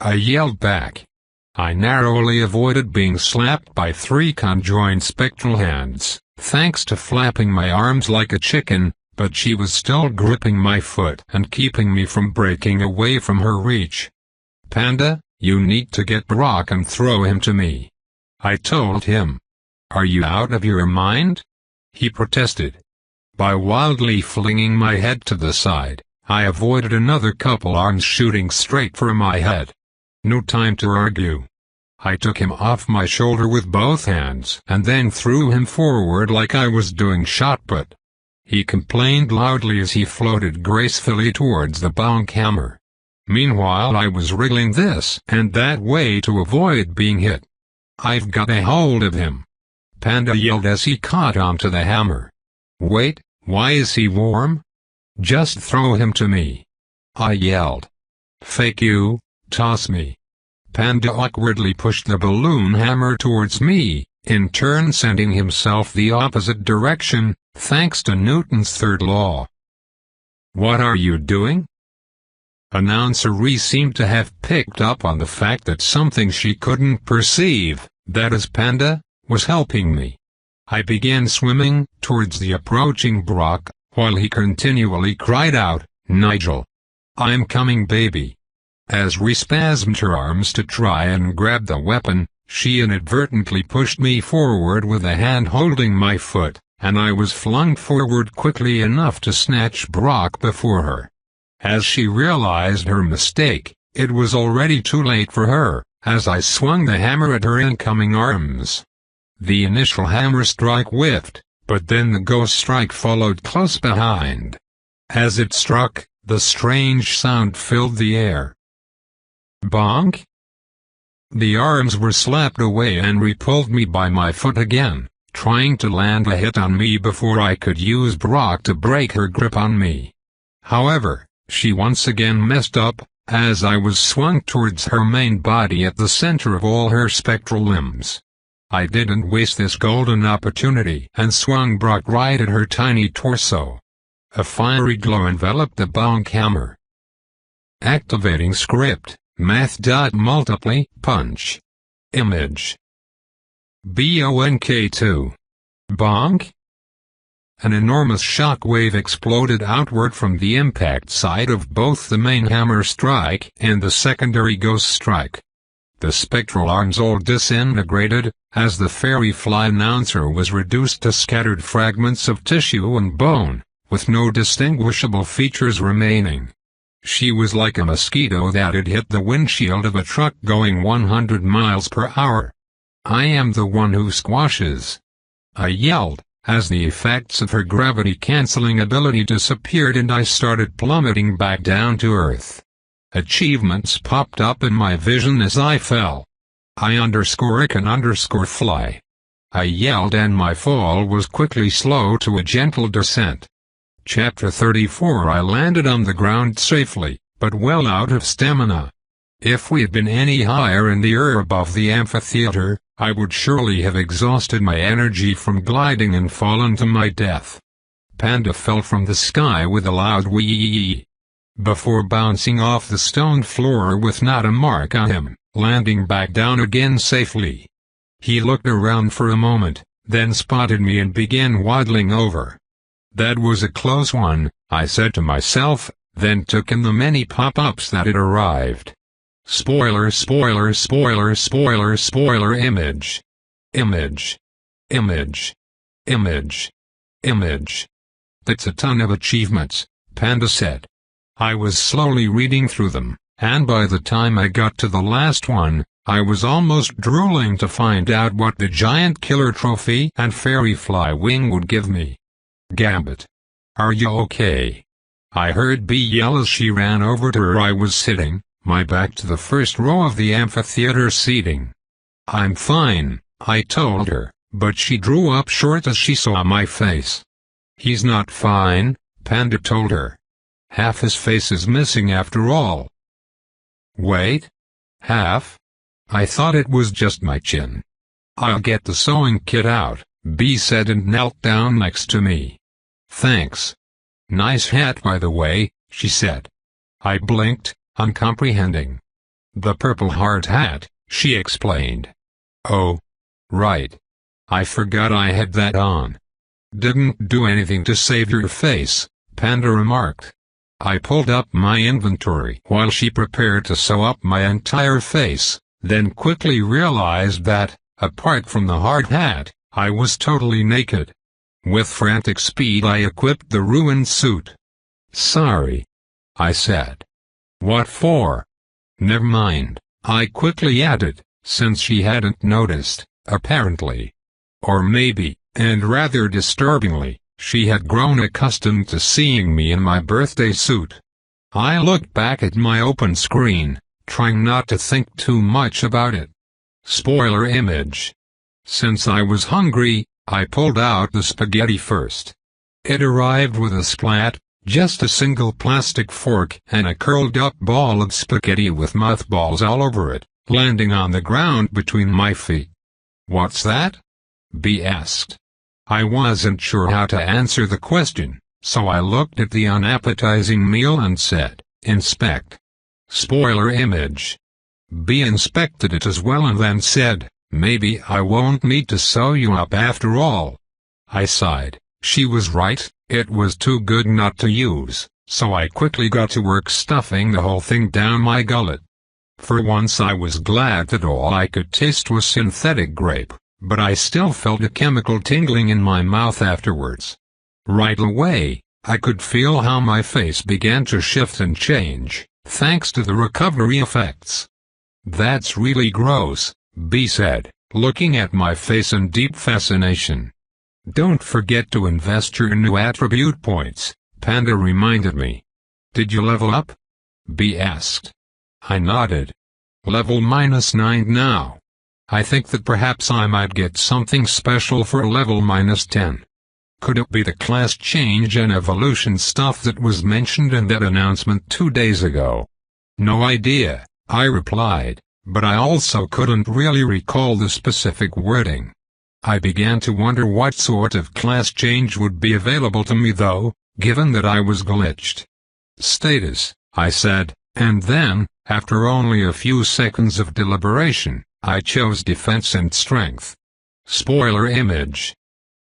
I yelled back. I narrowly avoided being slapped by 3 conjoined spectral hands, thanks to flapping my arms like a chicken, but she was still gripping my foot and keeping me from breaking away from her reach. "Panda, you need to get Brock and throw him to me," I told him. "Are you out of your mind?" he protested. By wildly flinging my head to the side, I avoided another couple arms shooting straight for my head. No time to argue. I took him off my shoulder with both hands and then threw him forward like I was doing shot put. He complained loudly as he floated gracefully towards the bonk hammer. Meanwhile I was wriggling this and that way to avoid being hit. "I've got a hold of him," Panda yelled as he caught onto the hammer. "Wait, why is he warm? Just throw him to me," I yelled. "Fake you, toss me." Panda awkwardly pushed the balloon hammer towards me, in turn sending himself the opposite direction, thanks to Newton's third law. "What are you doing?" Announcer Ree seemed to have picked up on the fact that something she couldn't perceive, that is Panda, was helping me. I began swimming towards the approaching Brock, while he continually cried out, "Nigel! I'm coming, baby!" As Ree spasmed her arms to try and grab the weapon, she inadvertently pushed me forward with a hand holding my foot, and I was flung forward quickly enough to snatch Brock before her. As she realized her mistake, it was already too late for her, as I swung the hammer at her incoming arms. The initial hammer strike whiffed, but then the ghost strike followed close behind. As it struck, the strange sound filled the air. Bonk! The arms were slapped away and repelled me by my foot again, trying to land a hit on me before I could use Brock to break her grip on me. However, she once again messed up, as I was swung towards her main body at the center of all her spectral limbs. I didn't waste this golden opportunity and swung Brock right at her tiny torso. A fiery glow enveloped the bonk hammer. Activating script, math.multiply, punch. Image. BONK2. Bonk? An enormous shock wave exploded outward from the impact side of both the main hammer strike and the secondary ghost strike. The spectral arms all disintegrated, as the fairy fly announcer was reduced to scattered fragments of tissue and bone, with no distinguishable features remaining. She was like a mosquito that had hit the windshield of a truck going 100 miles per hour. "I am the one who squashes," I yelled, as the effects of her gravity-canceling ability disappeared and I started plummeting back down to Earth. Achievements popped up in my vision as I fell. I_can_fly. I yelled and my fall was quickly slow to a gentle descent. Chapter 34 I landed on the ground safely, but well out of stamina. If we had been any higher in the air above the amphitheater, I would surely have exhausted my energy from gliding and fallen to my death. Panda fell from the sky with a loud wee, before bouncing off the stone floor with not a mark on him, landing back down again safely. He looked around for a moment, then spotted me and began waddling over. "That was a close one," I said to myself, then took in the many pop-ups that had arrived. Spoiler, spoiler, spoiler, spoiler, spoiler, image. Image. Image. Image. Image. "That's a ton of achievements," Panda said. I was slowly reading through them, and by the time I got to the last one, I was almost drooling to find out what the giant killer trophy and fairy fly wing would give me. "Gambit. Are you okay?" I heard Bee yell as she ran over to where I was sitting, my back to the first row of the amphitheater seating. "I'm fine," I told her, but she drew up short as she saw my face. "He's not fine," Panda told her. "Half his face is missing after all." "Wait? Half? I thought it was just my chin." "I'll get the sewing kit out," B said and knelt down next to me. "Thanks. Nice hat by the way," she said. I blinked, uncomprehending. "The Purple Heart hat," she explained. "Oh. Right. I forgot I had that on." "Didn't do anything to save your face," Panda remarked. I pulled up my inventory while she prepared to sew up my entire face, then quickly realized that, apart from the hard hat, I was totally naked. With frantic speed I equipped the ruined suit. "Sorry," I said. "What for?" "Never mind," I quickly added, since she hadn't noticed, apparently. Or maybe, and rather disturbingly, she had grown accustomed to seeing me in my birthday suit. I looked back at my open screen, trying not to think too much about it. Spoiler image. Since I was hungry, I pulled out the spaghetti first. It arrived with a splat, just a single plastic fork and a curled-up ball of spaghetti with mothballs all over it, landing on the ground between my feet. "What's that?" B asked. I wasn't sure how to answer the question, so I looked at the unappetizing meal and said, "Inspect." Spoiler image. B inspected it as well and then said, "Maybe I won't need to sew you up after all." I sighed. She was right, it was too good not to use, so I quickly got to work stuffing the whole thing down my gullet. For once I was glad that all I could taste was synthetic grape, but I still felt a chemical tingling in my mouth afterwards. Right away, I could feel how my face began to shift and change, thanks to the recovery effects. "That's really gross," B said, looking at my face in deep fascination. "Don't forget to invest your new attribute points," Panda reminded me. "Did you level up?" B asked. I nodded. "Level -9 now. I think that perhaps I might get something special for level -10. Could it be the class change and evolution stuff that was mentioned in that announcement 2 days ago?" "No idea," I replied, but I also couldn't really recall the specific wording. I began to wonder what sort of class change would be available to me though, given that I was glitched. "Status," I said, and then, after only a few seconds of deliberation, I chose defense and strength. Spoiler image.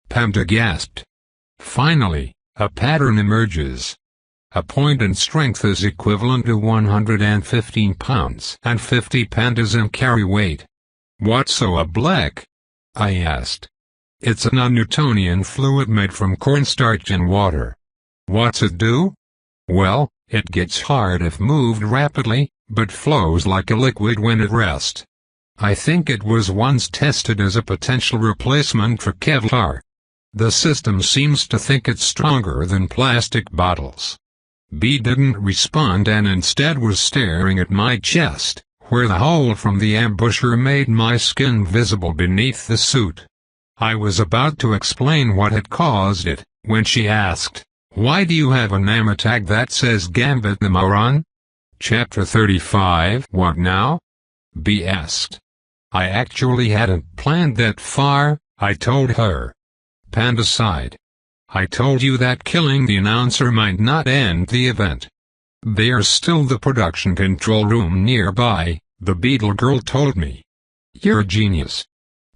Panda gasped. Finally, a pattern emerges. A point in strength is equivalent to 115 pounds and 50 pandas in carry weight. "What's so a black?" I asked. "It's a non-Newtonian fluid made from cornstarch and water." "What's it do?" "Well, it gets hard if moved rapidly, but flows like a liquid when at rest. I think it was once tested as a potential replacement for Kevlar. The system seems to think it's stronger than plastic bottles." B didn't respond and instead was staring at my chest, where the hole from the ambusher made my skin visible beneath the suit. I was about to explain what had caused it, when she asked, "Why do you have a name tag that says Gambit the Moron?" Chapter 35. What now? B asked. "I actually hadn't planned that far," I told her. Panda sighed. "I told you that killing the announcer might not end the event." "There's still the production control room nearby," the Beetle Girl told me. "You're a genius,"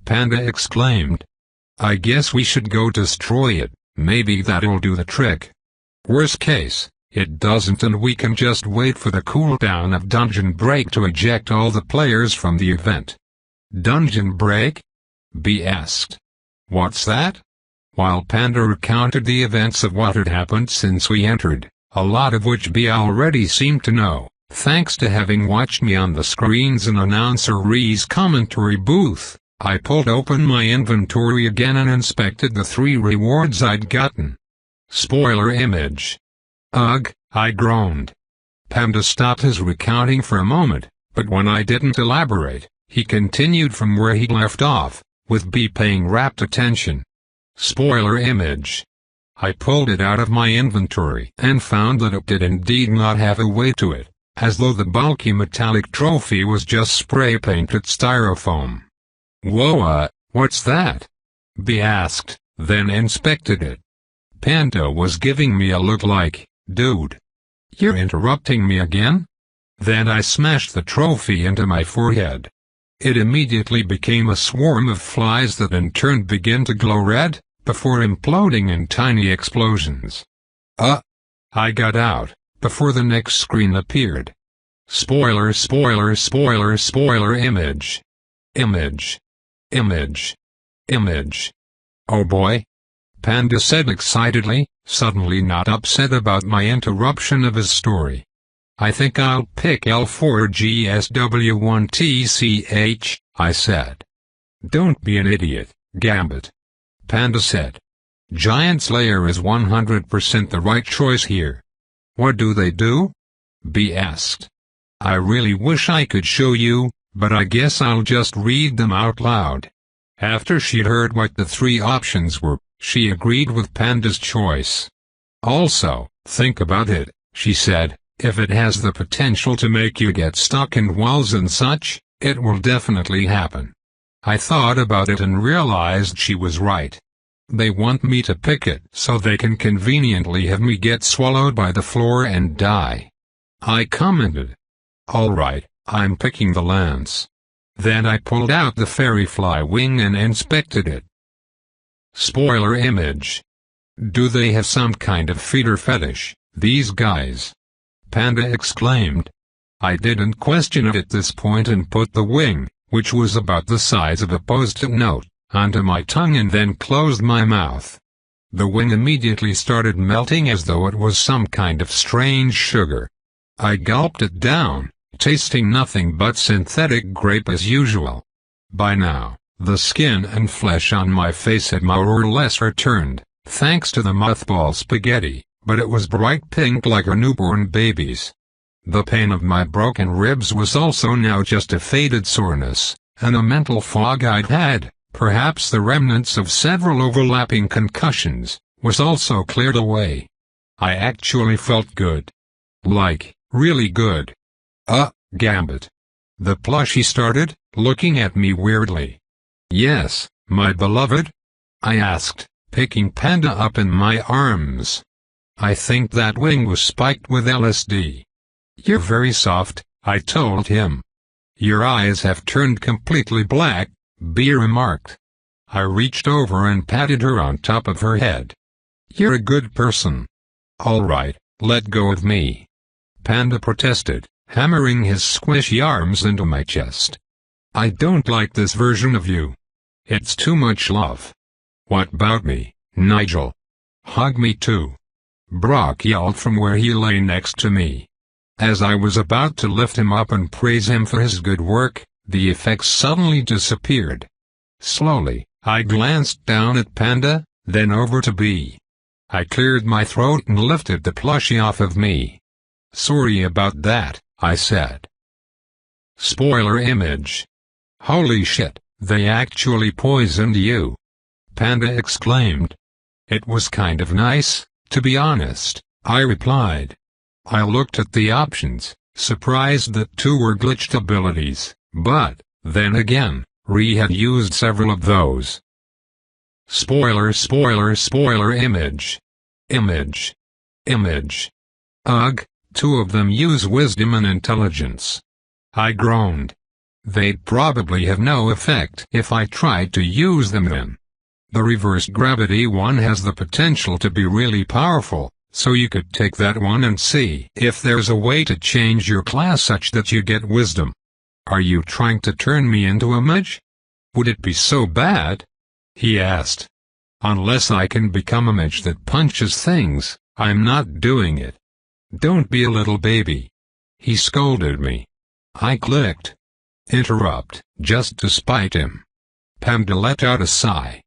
Panda exclaimed. "I guess we should go destroy it, maybe that'll do the trick. Worst case, it doesn't and we can just wait for the cooldown of Dungeon Break to eject all the players from the event." "Dungeon Break?" B asked. "What's that?" While Panda recounted the events of what had happened since we entered, a lot of which B already seemed to know, thanks to having watched me on the screens in Announcer Ree's commentary booth, I pulled open my inventory again and inspected the 3 rewards I'd gotten. Spoiler image. "Ugh," I groaned. Panda stopped his recounting for a moment, but when I didn't elaborate, he continued from where he left off, with B paying rapt attention. Spoiler image. I pulled it out of my inventory and found that it did indeed not have a weight to it, as though the bulky metallic trophy was just spray-painted styrofoam. "Whoa, what's that?" B asked, then inspected it. Panda was giving me a look like, "Dude, you're interrupting me again?" Then I smashed the trophy into my forehead. It immediately became a swarm of flies that in turn began to glow red, before imploding in tiny explosions. I got out, before the next screen appeared. Spoiler, spoiler, spoiler, spoiler image. Image. Image. Image. Oh boy. Panda said excitedly, suddenly not upset about my interruption of his story. I think I'll pick L4GSW1TCH, I said. Don't be an idiot, Gambit. Panda said. Giant Slayer is 100% the right choice here. What do they do? B asked. I really wish I could show you, but I guess I'll just read them out loud. After she'd heard what the three options were, she agreed with Panda's choice. Also, think about it, she said, if it has the potential to make you get stuck in walls and such, it will definitely happen. I thought about it and realized she was right. They want me to pick it so they can conveniently have me get swallowed by the floor and die. I commented. Alright, I'm picking the lance. Then I pulled out the fairy fly wing and inspected it. Spoiler image. Do they have some kind of feeder fetish, these guys? Panda exclaimed. I didn't question it at this point and put the wing, which was about the size of a post-it note, onto my tongue and then closed my mouth. The wing immediately started melting as though it was some kind of strange sugar. I gulped it down, tasting nothing but synthetic grape as usual. By now, the skin and flesh on my face had more or less returned, thanks to the mothball spaghetti, but it was bright pink like a newborn baby's. The pain of my broken ribs was also now just a faded soreness, and a mental fog I'd had, perhaps the remnants of several overlapping concussions, was also cleared away. I actually felt good. Like, really good. Gambit. The plushie started, looking at me weirdly. Yes, my beloved? I asked, picking Panda up in my arms. I think that wing was spiked with LSD. You're very soft, I told him. Your eyes have turned completely black, B remarked. I reached over and patted her on top of her head. You're a good person. Alright, let go of me. Panda protested, hammering his squishy arms into my chest. I don't like this version of you. It's too much love. What about me, Nigel? Hug me too. Brock yelled from where he lay next to me. As I was about to lift him up and praise him for his good work, the effects suddenly disappeared. Slowly, I glanced down at Panda, then over to B. I cleared my throat and lifted the plushie off of me. Sorry about that, I said. Spoiler image. Holy shit, they actually poisoned you. Panda exclaimed. It was kind of nice, to be honest, I replied. I looked at the options, surprised that 2 were glitched abilities, but, then again, Ree had used several of those. Spoiler spoiler spoiler image. Image. Image. Ugh, 2 of them use wisdom and intelligence. I groaned. They'd probably have no effect if I tried to use them then. The reverse gravity one has the potential to be really powerful, so you could take that one and see if there's a way to change your class such that you get wisdom. Are you trying to turn me into a mage? Would it be so bad? He asked. Unless I can become a mage that punches things, I'm not doing it. Don't be a little baby. He scolded me. I clicked. Interrupt, just to spite him. Panda let out a sigh.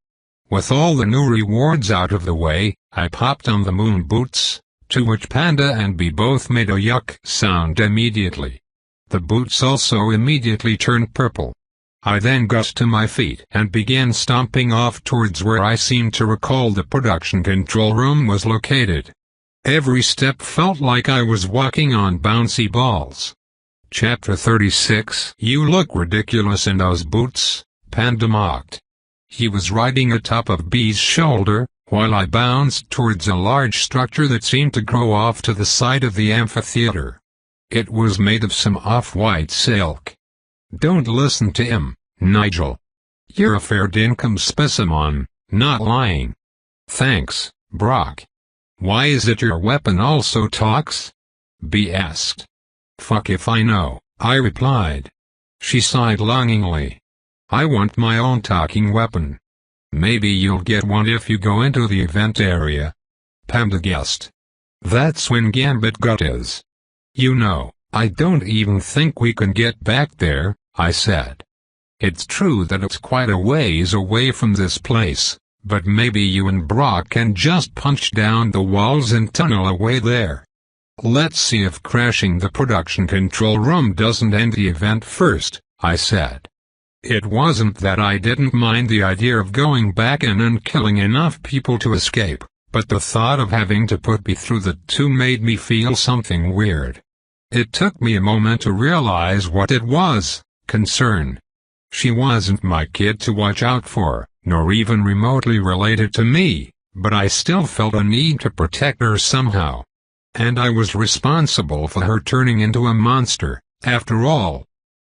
With all the new rewards out of the way, I popped on the moon boots, to which Panda and B both made a yuck sound immediately. The boots also immediately turned purple. I then got to my feet and began stomping off towards where I seemed to recall the production control room was located. Every step felt like I was walking on bouncy balls. Chapter 36. You look ridiculous in those boots, Panda mocked. He was riding atop of B's shoulder, while I bounced towards a large structure that seemed to grow off to the side of the amphitheater. It was made of some off-white silk. Don't listen to him, Nigel. You're a fair dinkum specimen, not lying. Thanks, Brock. Why is it your weapon also talks? B asked. Fuck if I know, I replied. She sighed longingly. I want my own talking weapon. Maybe you'll get one if you go into the event area. Panda guessed. That's when Gambit Gut is. You know, I don't even think we can get back there, I said. It's true that it's quite a ways away from this place, but maybe you and Brock can just punch down the walls and tunnel away there. Let's see if crashing the production control room doesn't end the event first, I said. It wasn't that I didn't mind the idea of going back in and killing enough people to escape, but the thought of having to put me through the two made me feel something weird. It took me a moment to realize what it was, concern. She wasn't my kid to watch out for, nor even remotely related to me, but I still felt a need to protect her somehow. And I was responsible for her turning into a monster, after all.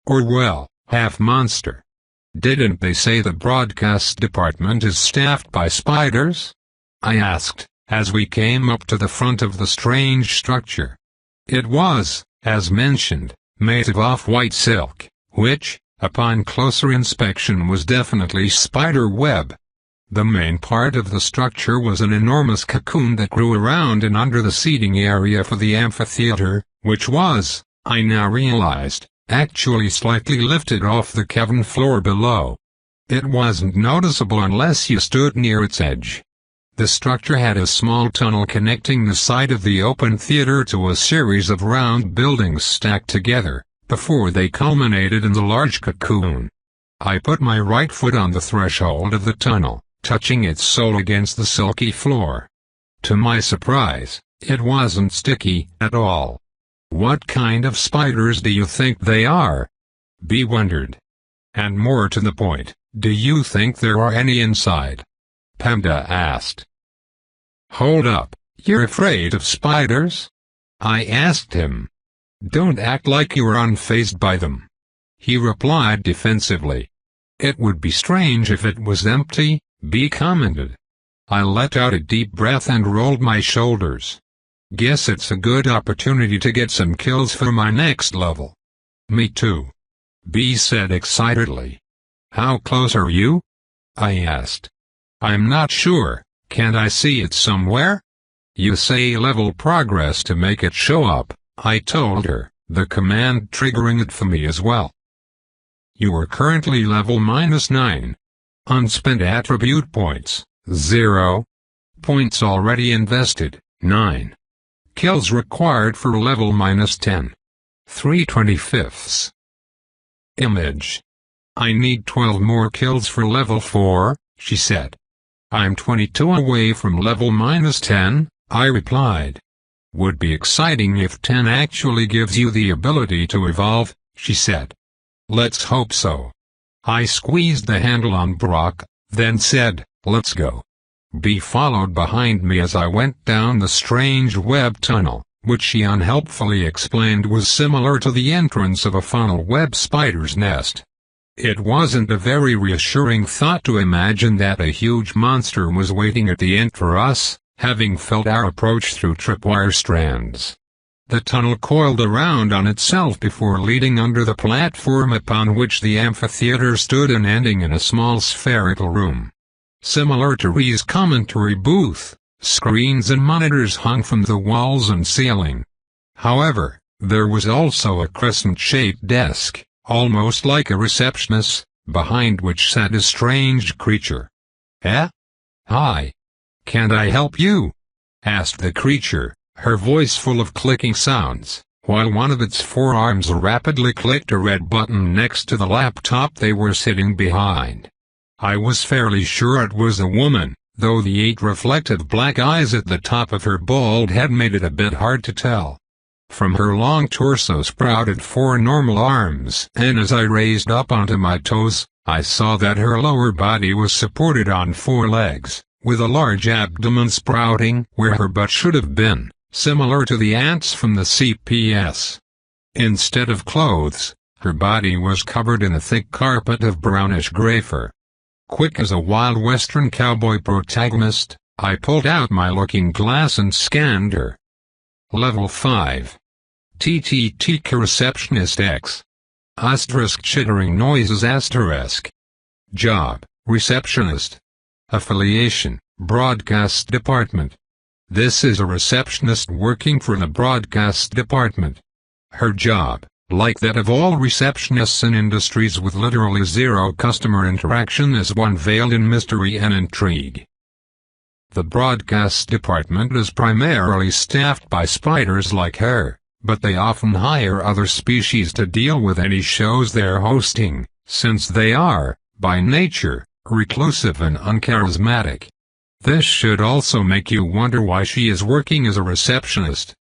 Or well, half monster. Didn't they say the broadcast department is staffed by spiders? I asked, as we came up to the front of the strange structure. It was, as mentioned, made of off-white silk, which, upon closer inspection, was definitely spider web. The main part of the structure was an enormous cocoon that grew around and under the seating area for the amphitheater, which was, I now realized, actually slightly lifted off the cavern floor below. It wasn't noticeable unless you stood near its edge. The structure had a small tunnel connecting the side of the open theater to a series of round buildings stacked together, before they culminated in the large cocoon. I put my right foot on the threshold of the tunnel, touching its sole against the silky floor. To my surprise, it wasn't sticky at all. What kind of spiders do you think they are? B wondered. And more to the point, do you think there are any inside? Panda asked. Hold up, you're afraid of spiders? I asked him. Don't act like you are unfazed by them. He replied defensively. It would be strange if it was empty, B commented. I let out a deep breath and rolled my shoulders. Guess it's a good opportunity to get some kills for my next level. Me too. B said excitedly. How close are you? I asked. I'm not sure, can't I see it somewhere? You say level progress to make it show up, I told her, the command triggering it for me as well. You are currently level -9. Unspent attribute points, 0. Points already invested, 9. Kills required for level -10. 3/25. Image. I need 12 more kills for level 4, she said. I'm 22 away from level -10, I replied. Would be exciting if 10 actually gives you the ability to evolve, she said. Let's hope so. I squeezed the handle on Brock, then said, let's go. B followed behind me as I went down the strange web tunnel, which she unhelpfully explained was similar to the entrance of a funnel web spider's nest. It wasn't a very reassuring thought to imagine that a huge monster was waiting at the end for us, having felt our approach through tripwire strands. The tunnel coiled around on itself before leading under the platform upon which the amphitheater stood and ending in a small spherical room. Similar to Ree's commentary booth, screens and monitors hung from the walls and ceiling. However, there was also a crescent-shaped desk, almost like a receptionist, behind which sat a strange creature. Eh? Hi. Can't I help you? Asked the creature, her voice full of clicking sounds, while one of its forearms rapidly clicked a red button next to the laptop they were sitting behind. I was fairly sure it was a woman, though the 8 reflective black eyes at the top of her bald head made it a bit hard to tell. From her long torso sprouted 4 normal arms, and as I raised up onto my toes, I saw that her lower body was supported on 4 legs, with a large abdomen sprouting where her butt should have been, similar to the ants from the CPS. Instead of clothes, her body was covered in a thick carpet of brownish-gray fur. Quick as a Wild Western cowboy protagonist, I pulled out my looking glass and scanned her. Level 5. TTTK Receptionist X. Asterisk chittering noises asterisk. Job, receptionist. Affiliation, broadcast department. This is a receptionist working for the broadcast department. Her job, like that of all receptionists in industries with literally zero customer interaction, is one veiled in mystery and intrigue. The broadcast department is primarily staffed by spiders like her, but they often hire other species to deal with any shows they're hosting, since they are, by nature, reclusive and uncharismatic. This should also make you wonder why she is working as a receptionist.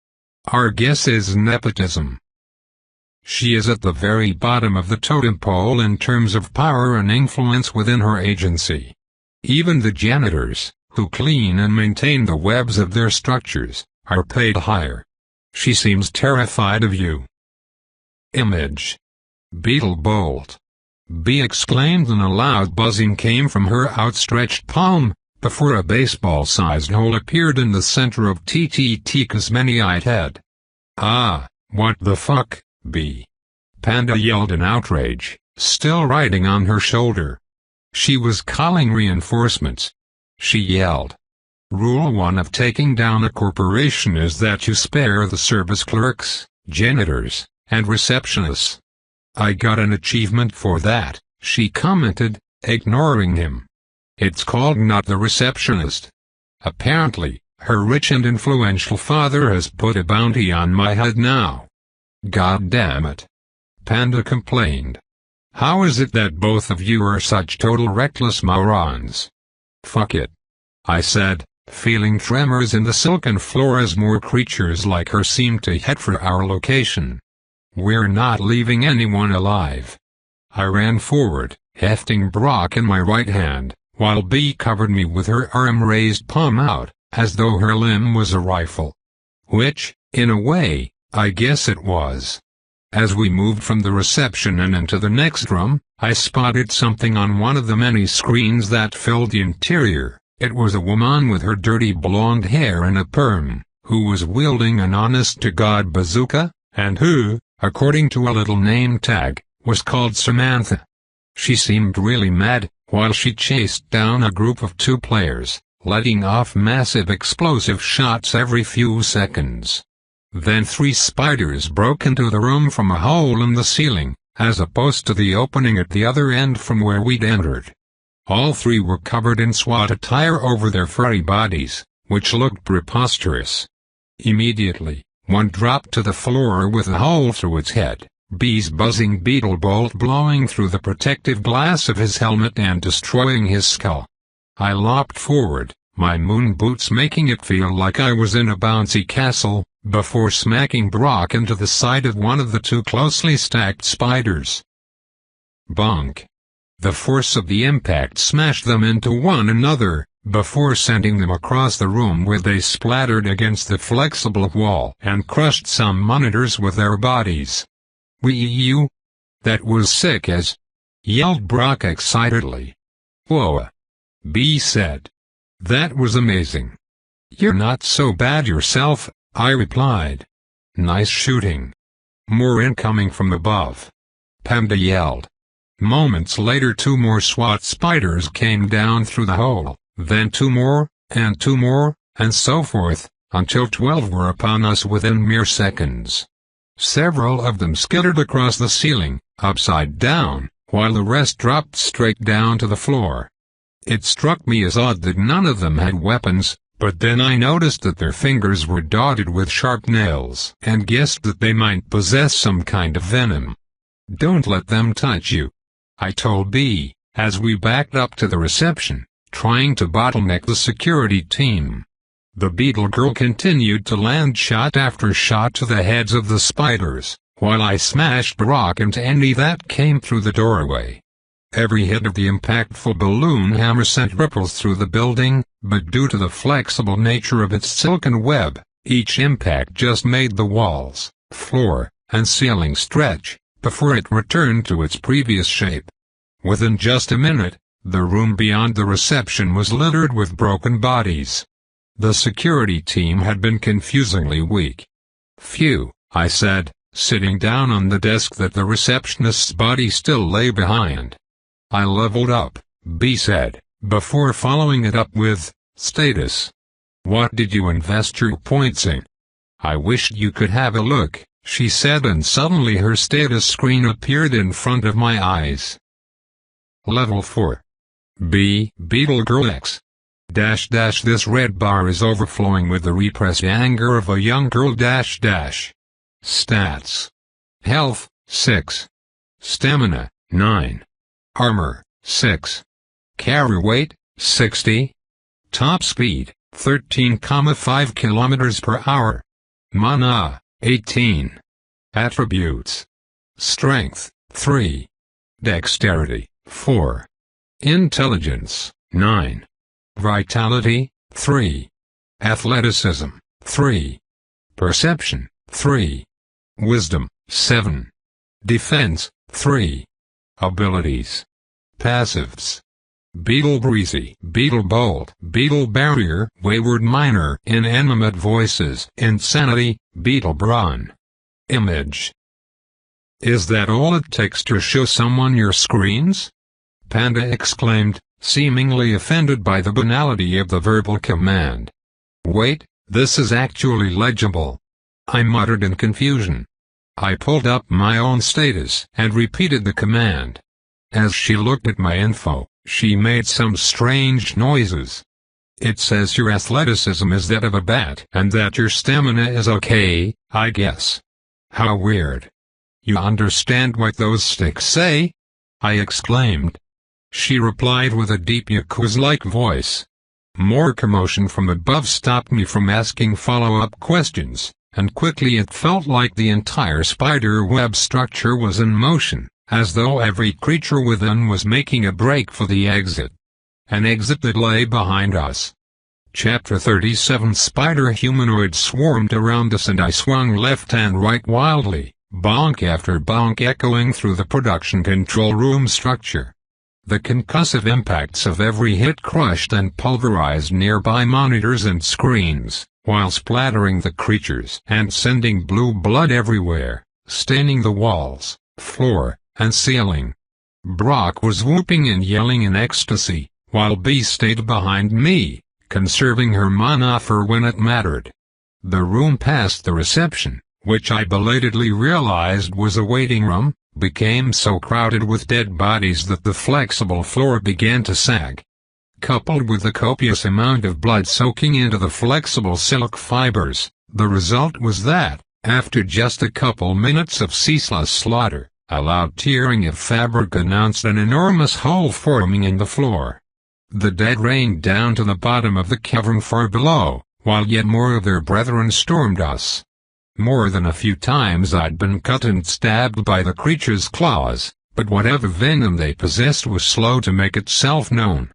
Our guess is nepotism. She is at the very bottom of the totem pole in terms of power and influence within her agency. Even the janitors, who clean and maintain the webs of their structures, are paid higher. She seems terrified of you. Image. Beetle bolt. B exclaimed, and a loud buzzing came from her outstretched palm, before a baseball-sized hole appeared in the center of TTTK's many-eyed head. Ah, what the fuck, B? Panda yelled in outrage, still riding on her shoulder. She was calling reinforcements. She yelled. Rule 1 of taking down a corporation is that you spare the service clerks, janitors, and receptionists. I got an achievement for that, she commented, ignoring him. It's called not the receptionist. Apparently, her rich and influential father has put a bounty on my head now. God damn it. Panda complained. How is it that both of you are such total reckless morons? Fuck it. I said, feeling tremors in the silken floor as more creatures like her seemed to head for our location. We're not leaving anyone alive. I ran forward, hefting Brock in my right hand, while B covered me with her arm raised palm out, as though her limb was a rifle. Which, in a way, I guess it was. As we moved from the reception and into the next room, I spotted something on one of the many screens that filled the interior. It was a woman with her dirty blonde hair in a perm, who was wielding an honest-to-God bazooka, and who, according to a little name tag, was called Samantha. She seemed really mad, while she chased down a group of 2 players, letting off massive explosive shots every few seconds. Then 3 spiders broke into the room from a hole in the ceiling, as opposed to the opening at the other end from where we'd entered. All 3 were covered in SWAT attire over their furry bodies, which looked preposterous. Immediately, one dropped to the floor with a hole through its head, B's buzzing beetle bolt blowing through the protective glass of his helmet and destroying his skull. I lopped forward, my moon boots making it feel like I was in a bouncy castle, before smacking Brock into the side of one of the 2 closely stacked spiders. Bonk. The force of the impact smashed them into one another, before sending them across the room where they splattered against the flexible wall and crushed some monitors with their bodies. Wee-you? That was sick as, yelled Brock excitedly. Whoa. B said. That was amazing. You're not so bad yourself, I replied. Nice shooting. More incoming from above. Panda yelled. Moments later 2 more SWAT spiders came down through the hole, then 2 more, and 2 more, and so forth, until 12 were upon us within mere seconds. Several of them skittered across the ceiling, upside down, while the rest dropped straight down to the floor. It struck me as odd that none of them had weapons, but then I noticed that their fingers were dotted with sharp nails and guessed that they might possess some kind of venom. Don't let them touch you, I told B, as we backed up to the reception, trying to bottleneck the security team. The Beetle Girl continued to land shot after shot to the heads of the spiders, while I smashed rock into any that came through the doorway. Every hit of the impactful balloon hammer sent ripples through the building, but due to the flexible nature of its silken web, each impact just made the walls, floor, and ceiling stretch, before it returned to its previous shape. Within just a minute, the room beyond the reception was littered with broken bodies. The security team had been confusingly weak. "Phew," I said, sitting down on the desk that the receptionist's body still lay behind. "I leveled up," B said, before following it up with, "Status. What did you invest your points in?" "I wish you could have a look," she said, and suddenly her status screen appeared in front of my eyes. Level 4. B. Beetle Girl X. This red bar is overflowing with the repressed anger of a young girl. Stats. Health, 6. Stamina, 9. Armor, 6. Carry weight, 60. Top speed, 13,5 km per hour. Mana, 18. Attributes. Strength, 3. Dexterity, 4. Intelligence, 9. Vitality, 3. Athleticism, 3. Perception, 3. Wisdom, 7. Defense, 3. Abilities. Passives. Beetle Breezy, Beetle Bolt, Beetle Barrier, Wayward Miner, Inanimate Voices, Insanity, Beetle Brawn. Image. "Is that all it takes to show someone your screens?" Panda exclaimed, seemingly offended by the banality of the verbal command. "Wait, this is actually legible," I muttered in confusion. I pulled up my own status and repeated the command. As she looked at my info, she made some strange noises. "It says your athleticism is that of a bat and that your stamina is okay, I guess. How weird." "You understand what those sticks say?" I exclaimed. She replied with a deep Yakuza-like voice. More commotion from above stopped me from asking follow-up questions, and quickly it felt like the entire spider web structure was in motion, as though every creature within was making a break for the exit. An exit that lay behind us. Chapter 37. Spider humanoids swarmed around us and I swung left and right wildly, bonk after bonk echoing through the production control room structure. The concussive impacts of every hit crushed and pulverized nearby monitors and screens, while splattering the creatures and sending blue blood everywhere, staining the walls, floor, and ceiling. Brock was whooping and yelling in ecstasy, while B stayed behind me, conserving her mana for when it mattered. The room past the reception, which I belatedly realized was a waiting room, became so crowded with dead bodies that the flexible floor began to sag. Coupled with the copious amount of blood soaking into the flexible silk fibers, the result was that, after just a couple minutes of ceaseless slaughter, a loud tearing of fabric announced an enormous hole forming in the floor. The dead rained down to the bottom of the cavern far below, while yet more of their brethren stormed us. More than a few times I'd been cut and stabbed by the creature's claws, but whatever venom they possessed was slow to make itself known.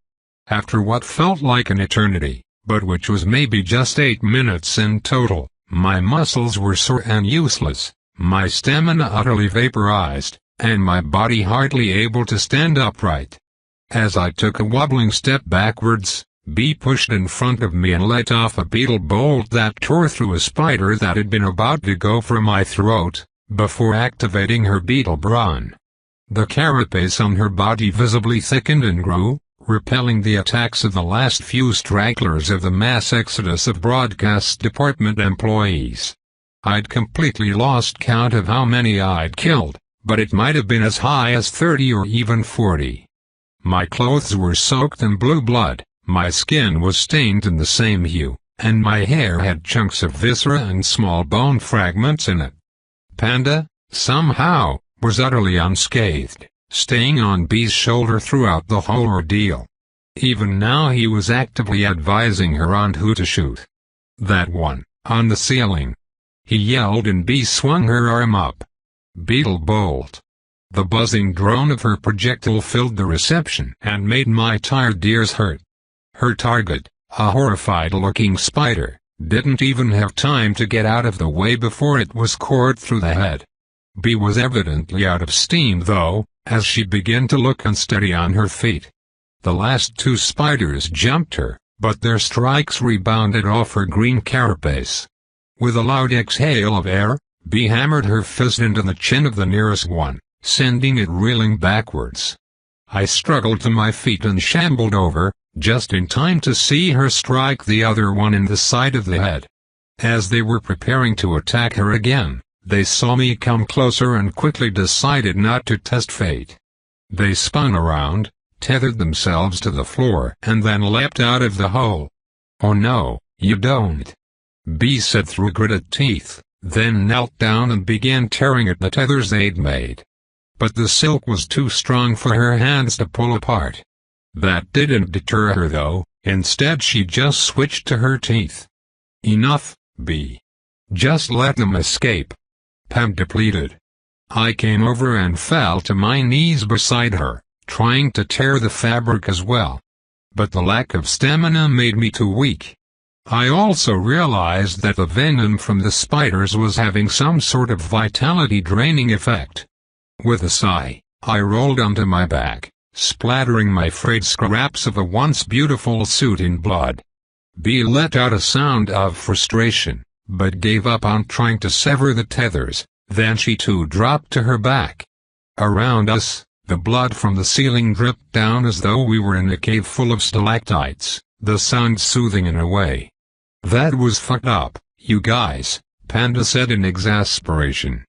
After what felt like an eternity, but which was maybe just 8 minutes in total, my muscles were sore and useless, my stamina utterly vaporized, and my body hardly able to stand upright. As I took a wobbling step backwards, B pushed in front of me and let off a beetle bolt that tore through a spider that had been about to go for my throat, before activating her beetle brawn. The carapace on her body visibly thickened and grew, repelling the attacks of the last few stragglers of the mass exodus of broadcast department employees. I'd completely lost count of how many I'd killed, but it might have been as high as 30 or even 40. My clothes were soaked in blue blood. My skin was stained in the same hue, and my hair had chunks of viscera and small bone fragments in it. Panda, somehow, was utterly unscathed, staying on B's shoulder throughout the whole ordeal. Even now he was actively advising her on who to shoot. "That one, on the ceiling," he yelled, and B swung her arm up. "Beetle bolt." The buzzing drone of her projectile filled the reception and made my tired ears hurt. Her target, a horrified-looking spider, didn't even have time to get out of the way before it was cored through the head. B was evidently out of steam though, as she began to look unsteady on her feet. The last two spiders jumped her, but their strikes rebounded off her green carapace. With a loud exhale of air, B hammered her fist into the chin of the nearest one, sending it reeling backwards. I struggled to my feet and shambled over, just in time to see her strike the other one in the side of the head. As they were preparing to attack her again, they saw me come closer and quickly decided not to test fate. They spun around, tethered themselves to the floor and then leapt out of the hole. "Oh no, you don't," B said through gritted teeth, then knelt down and began tearing at the tethers they'd made. But the silk was too strong for her hands to pull apart. That didn't deter her though, instead she just switched to her teeth. "Enough, B. Just let them escape," Pam depleted. I came over and fell to my knees beside her, trying to tear the fabric as well. But the lack of stamina made me too weak. I also realized that the venom from the spiders was having some sort of vitality-draining effect. With a sigh, I rolled onto my back, splattering my frayed scraps of a once beautiful suit in blood. B let out a sound of frustration, but gave up on trying to sever the tethers, then she too dropped to her back. Around us, the blood from the ceiling dripped down as though we were in a cave full of stalactites, the sound soothing in a way. "That was fucked up, you guys," Panda said in exasperation.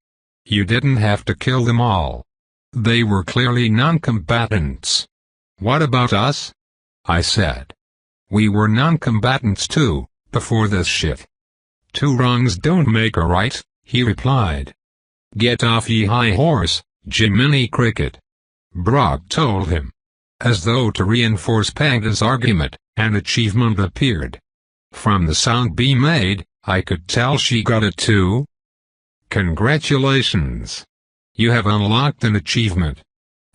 "You didn't have to kill them all. They were clearly non-combatants." "What about us?" I said. "We were non-combatants too, before this shit." "Two wrongs don't make a right," he replied. "Get off ye high horse, Jiminy Cricket," Brock told him. As though to reinforce Panda's argument, an achievement appeared. From the sound B made, I could tell she got it too. "Congratulations! You have unlocked an achievement.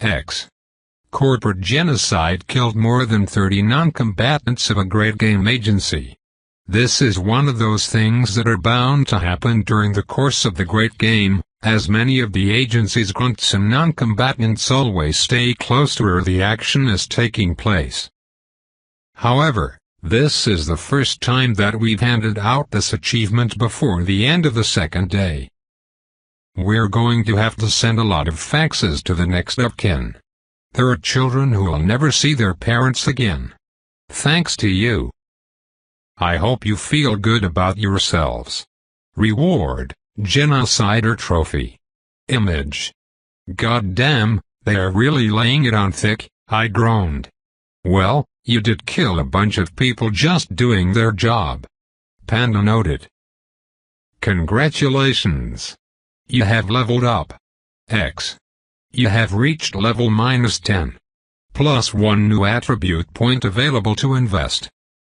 X. Corporate genocide killed more than 30 non-combatants of a great game agency. This is one of those things that are bound to happen during the course of the great game, as many of the agency's grunts and non-combatants always stay close to where the action is taking place. However, this is the first time that we've handed out this achievement before the end of the second day. We're going to have to send a lot of faxes to the next of kin. There are children who will never see their parents again. Thanks to you. I hope you feel good about yourselves. Reward, Genocider Trophy. Image. God damn, they are really laying it on thick, I groaned. Well, you did kill a bunch of people just doing their job. Panda noted. Congratulations. You have leveled up. X. You have reached level -10. Plus 1 new attribute point available to invest.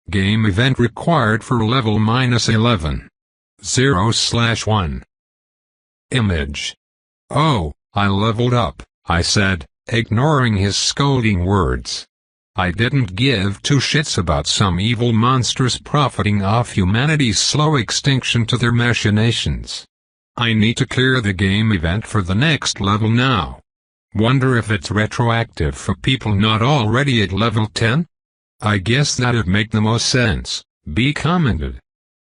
Game event required for level -11. 0/1. Image. Oh, I leveled up, I said, ignoring his scolding words. I didn't give two shits about some evil monsters profiting off humanity's slow extinction to their machinations. I need to clear the game event for the next level now. Wonder if it's retroactive for people not already at level 10? I guess that'd make the most sense, B commented.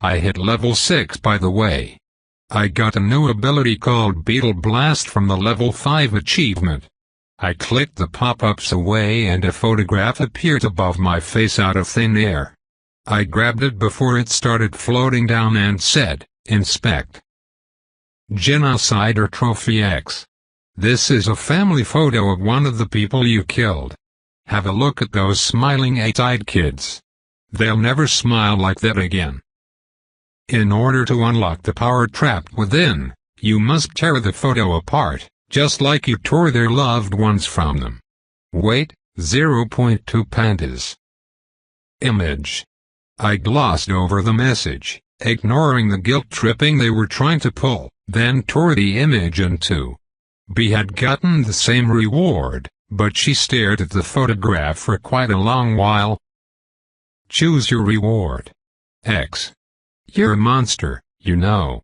I hit level 6 by the way. I got a new ability called Beetle Blast from the level 5 achievement. I clicked the pop-ups away and a photograph appeared above my face out of thin air. I grabbed it before it started floating down and said, Inspect. Genocider Trophy X. This is a family photo of one of the people you killed. Have a look at those smiling 8-eyed kids. They'll never smile like that again. In order to unlock the power trapped within, you must tear the photo apart, just like you tore their loved ones from them. Wait, 0.2 pandas. Image. I glossed over the message, ignoring the guilt tripping they were trying to pull, then tore the image in two. B had gotten the same reward, but she stared at the photograph for quite a long while. Choose your reward. X. You're a monster, you know.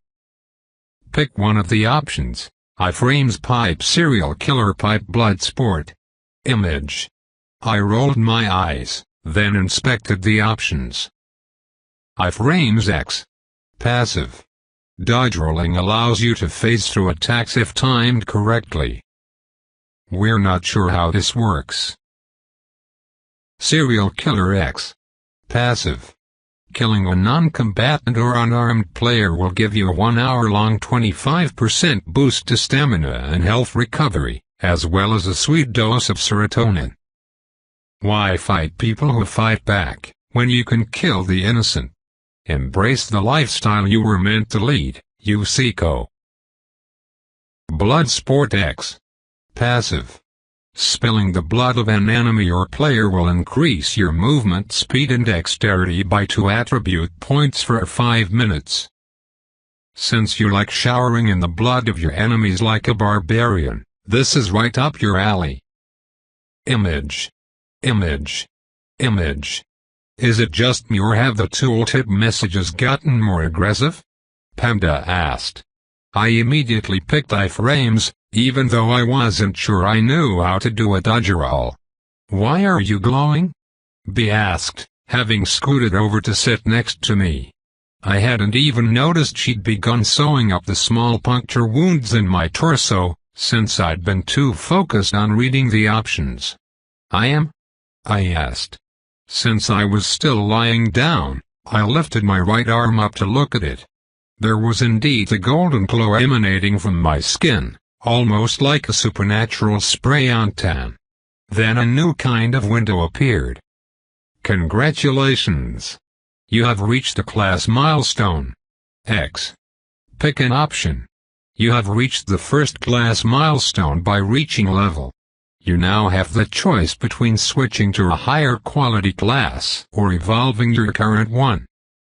Pick one of the options. Iframes pipe serial killer pipe blood sport. Image. I rolled my eyes, then inspected the options. Iframes X. Passive. Dodge rolling allows you to phase through attacks if timed correctly. We're not sure how this works. Serial killer X. Passive. Killing a non-combatant or unarmed player will give you a 1 hour-long 25% boost to stamina and health recovery, as well as a sweet dose of serotonin. Why fight people who fight back, when you can kill the innocent? Embrace the lifestyle you were meant to lead, you sicko. Bloodsport X. Passive. Spilling the blood of an enemy or player will increase your movement speed and dexterity by 2 attribute points for 5 minutes. Since you like showering in the blood of your enemies like a barbarian, this is right up your alley. Image. Image. Image. Is it just me or have the tooltip messages gotten more aggressive? Panda asked. I immediately picked iframes, even though I wasn't sure I knew how to do a dodge roll. Why are you glowing? B asked, having scooted over to sit next to me. I hadn't even noticed she'd begun sewing up the small puncture wounds in my torso, since I'd been too focused on reading the options. I asked. Since I was still lying down, I lifted my right arm up to look at it. There was indeed a golden glow emanating from my skin, almost like a supernatural spray-on tan. Then a new kind of window appeared. Congratulations! You have reached a class milestone. X. Pick an option. You have reached the first class milestone by reaching level. You now have the choice between switching to a higher quality class or evolving your current one.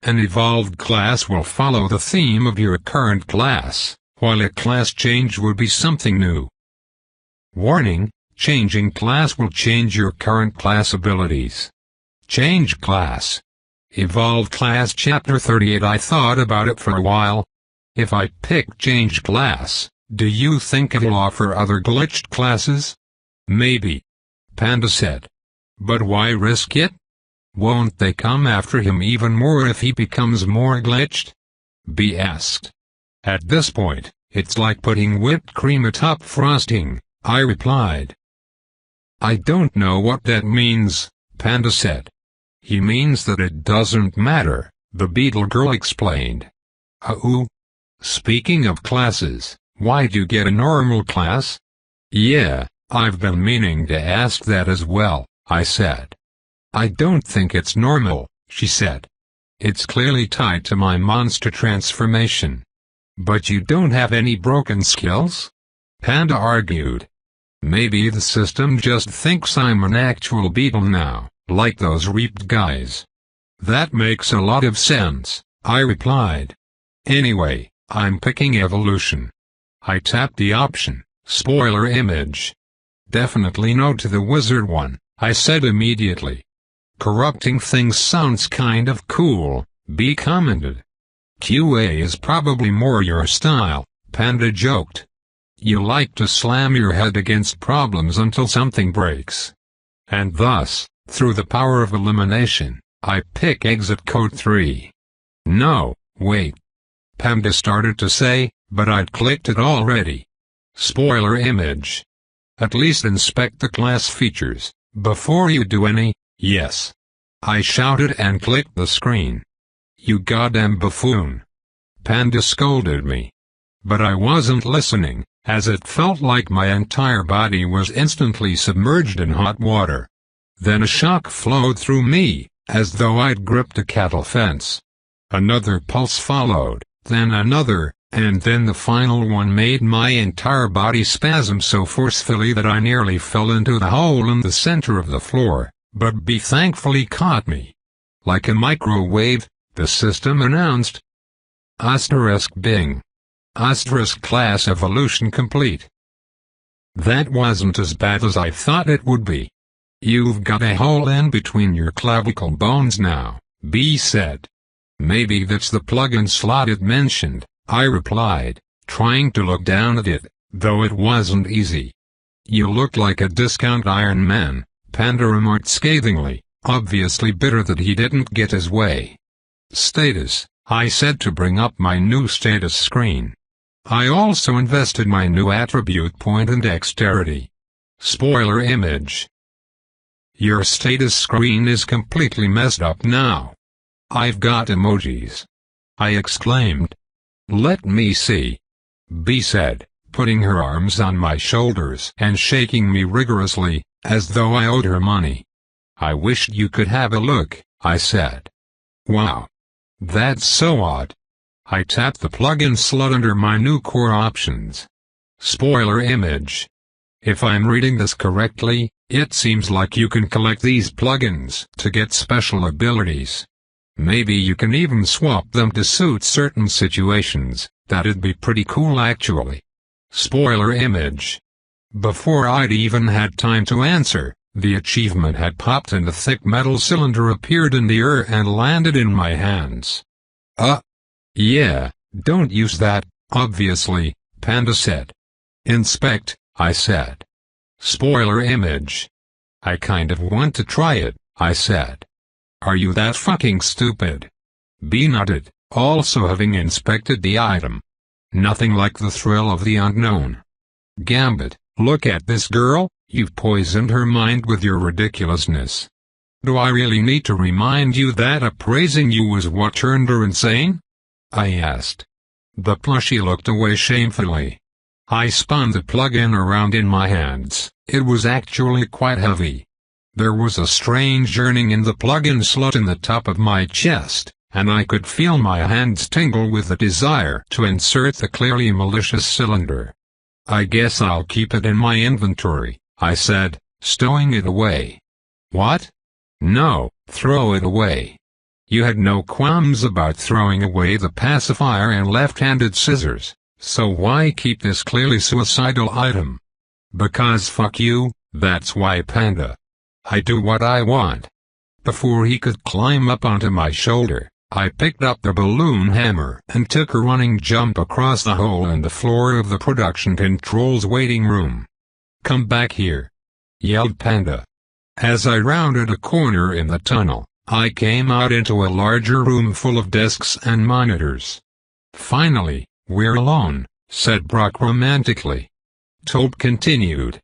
An evolved class will follow the theme of your current class, while a class change will be something new. Warning: changing class will change your current class abilities. Change class. Evolved class Chapter 38. I thought about it for a while. If I pick change class, do you think it'll offer other glitched classes? Maybe. Panda said. But why risk it? Won't they come after him even more if he becomes more glitched? B asked. At this point, it's like putting whipped cream atop frosting, I replied. I don't know what that means, Panda said. He means that it doesn't matter, the beetle girl explained. Speaking of classes, why'd you get a normal class? Yeah, I've been meaning to ask that as well, I said. I don't think it's normal, she said. It's clearly tied to my monster transformation. But you don't have any broken skills? Panda argued. Maybe the system just thinks I'm an actual beetle now, like those reaped guys. That makes a lot of sense, I replied. Anyway, I'm picking evolution. I tapped the option, spoiler image. Definitely no to the wizard one, I said immediately. Corrupting things sounds kind of cool, B commented. QA is probably more your style, Panda joked. You like to slam your head against problems until something breaks. And thus, through the power of elimination, I pick exit code 3. No, wait. Panda started to say, but I'd clicked it already. Spoiler image. At least inspect the class features, before you do any. Yes. I shouted and clicked the screen. You goddamn buffoon. Panda scolded me. But I wasn't listening, as it felt like my entire body was instantly submerged in hot water. Then a shock flowed through me, as though I'd gripped a cattle fence. Another pulse followed, then another, and then the final one made my entire body spasm so forcefully that I nearly fell into the hole in the center of the floor. But B thankfully caught me. Like a microwave, the system announced. *Bing. *Class evolution complete. That wasn't as bad as I thought it would be. You've got a hole in between your clavicle bones now, B said. Maybe that's the plug-in slot it mentioned, I replied, trying to look down at it, though it wasn't easy. You look like a discount Iron Man, Panda remarked scathingly, obviously bitter that he didn't get his way. Status, I said to bring up my new status screen. I also invested my new attribute point in dexterity. Spoiler image. Your status screen is completely messed up now. I've got emojis. I exclaimed. Let me see. B said, putting her arms on my shoulders and shaking me rigorously, as though I owed her money. I wished you could have a look, I said. Wow. That's so odd. I tapped the plugin slot under my new core options. Spoiler image. If I'm reading this correctly, it seems like you can collect these plugins to get special abilities. Maybe you can even swap them to suit certain situations. That'd be pretty cool actually. Spoiler image. Before I'd even had time to answer, the achievement had popped and a thick metal cylinder appeared in the air and landed in my hands. Yeah, don't use that, obviously, Panda said. Inspect, I said. Spoiler image. I kind of want to try it, I said. Are you that fucking stupid? B nodded, also having inspected the item. Nothing like the thrill of the unknown. Gambit, look at this girl, you've poisoned her mind with your ridiculousness. Do I really need to remind you that appraising you was what turned her insane? I asked. The plushie looked away shamefully. I spun the plug-in around in my hands. It was actually quite heavy. There was a strange yearning in the plug-in slot in the top of my chest, and I could feel my hands tingle with the desire to insert the clearly malicious cylinder. I guess I'll keep it in my inventory, I said, stowing it away. What? No, throw it away. You had no qualms about throwing away the pacifier and left-handed scissors, so why keep this clearly suicidal item? Because fuck you, that's why, Panda. I do what I want. Before he could climb up onto my shoulder, I picked up the balloon hammer and took a running jump across the hole in the floor of the production controls waiting room. Come back here, yelled Panda. As I rounded a corner in the tunnel, I came out into a larger room full of desks and monitors. Finally, we're alone, said Brock romantically. Tope continued,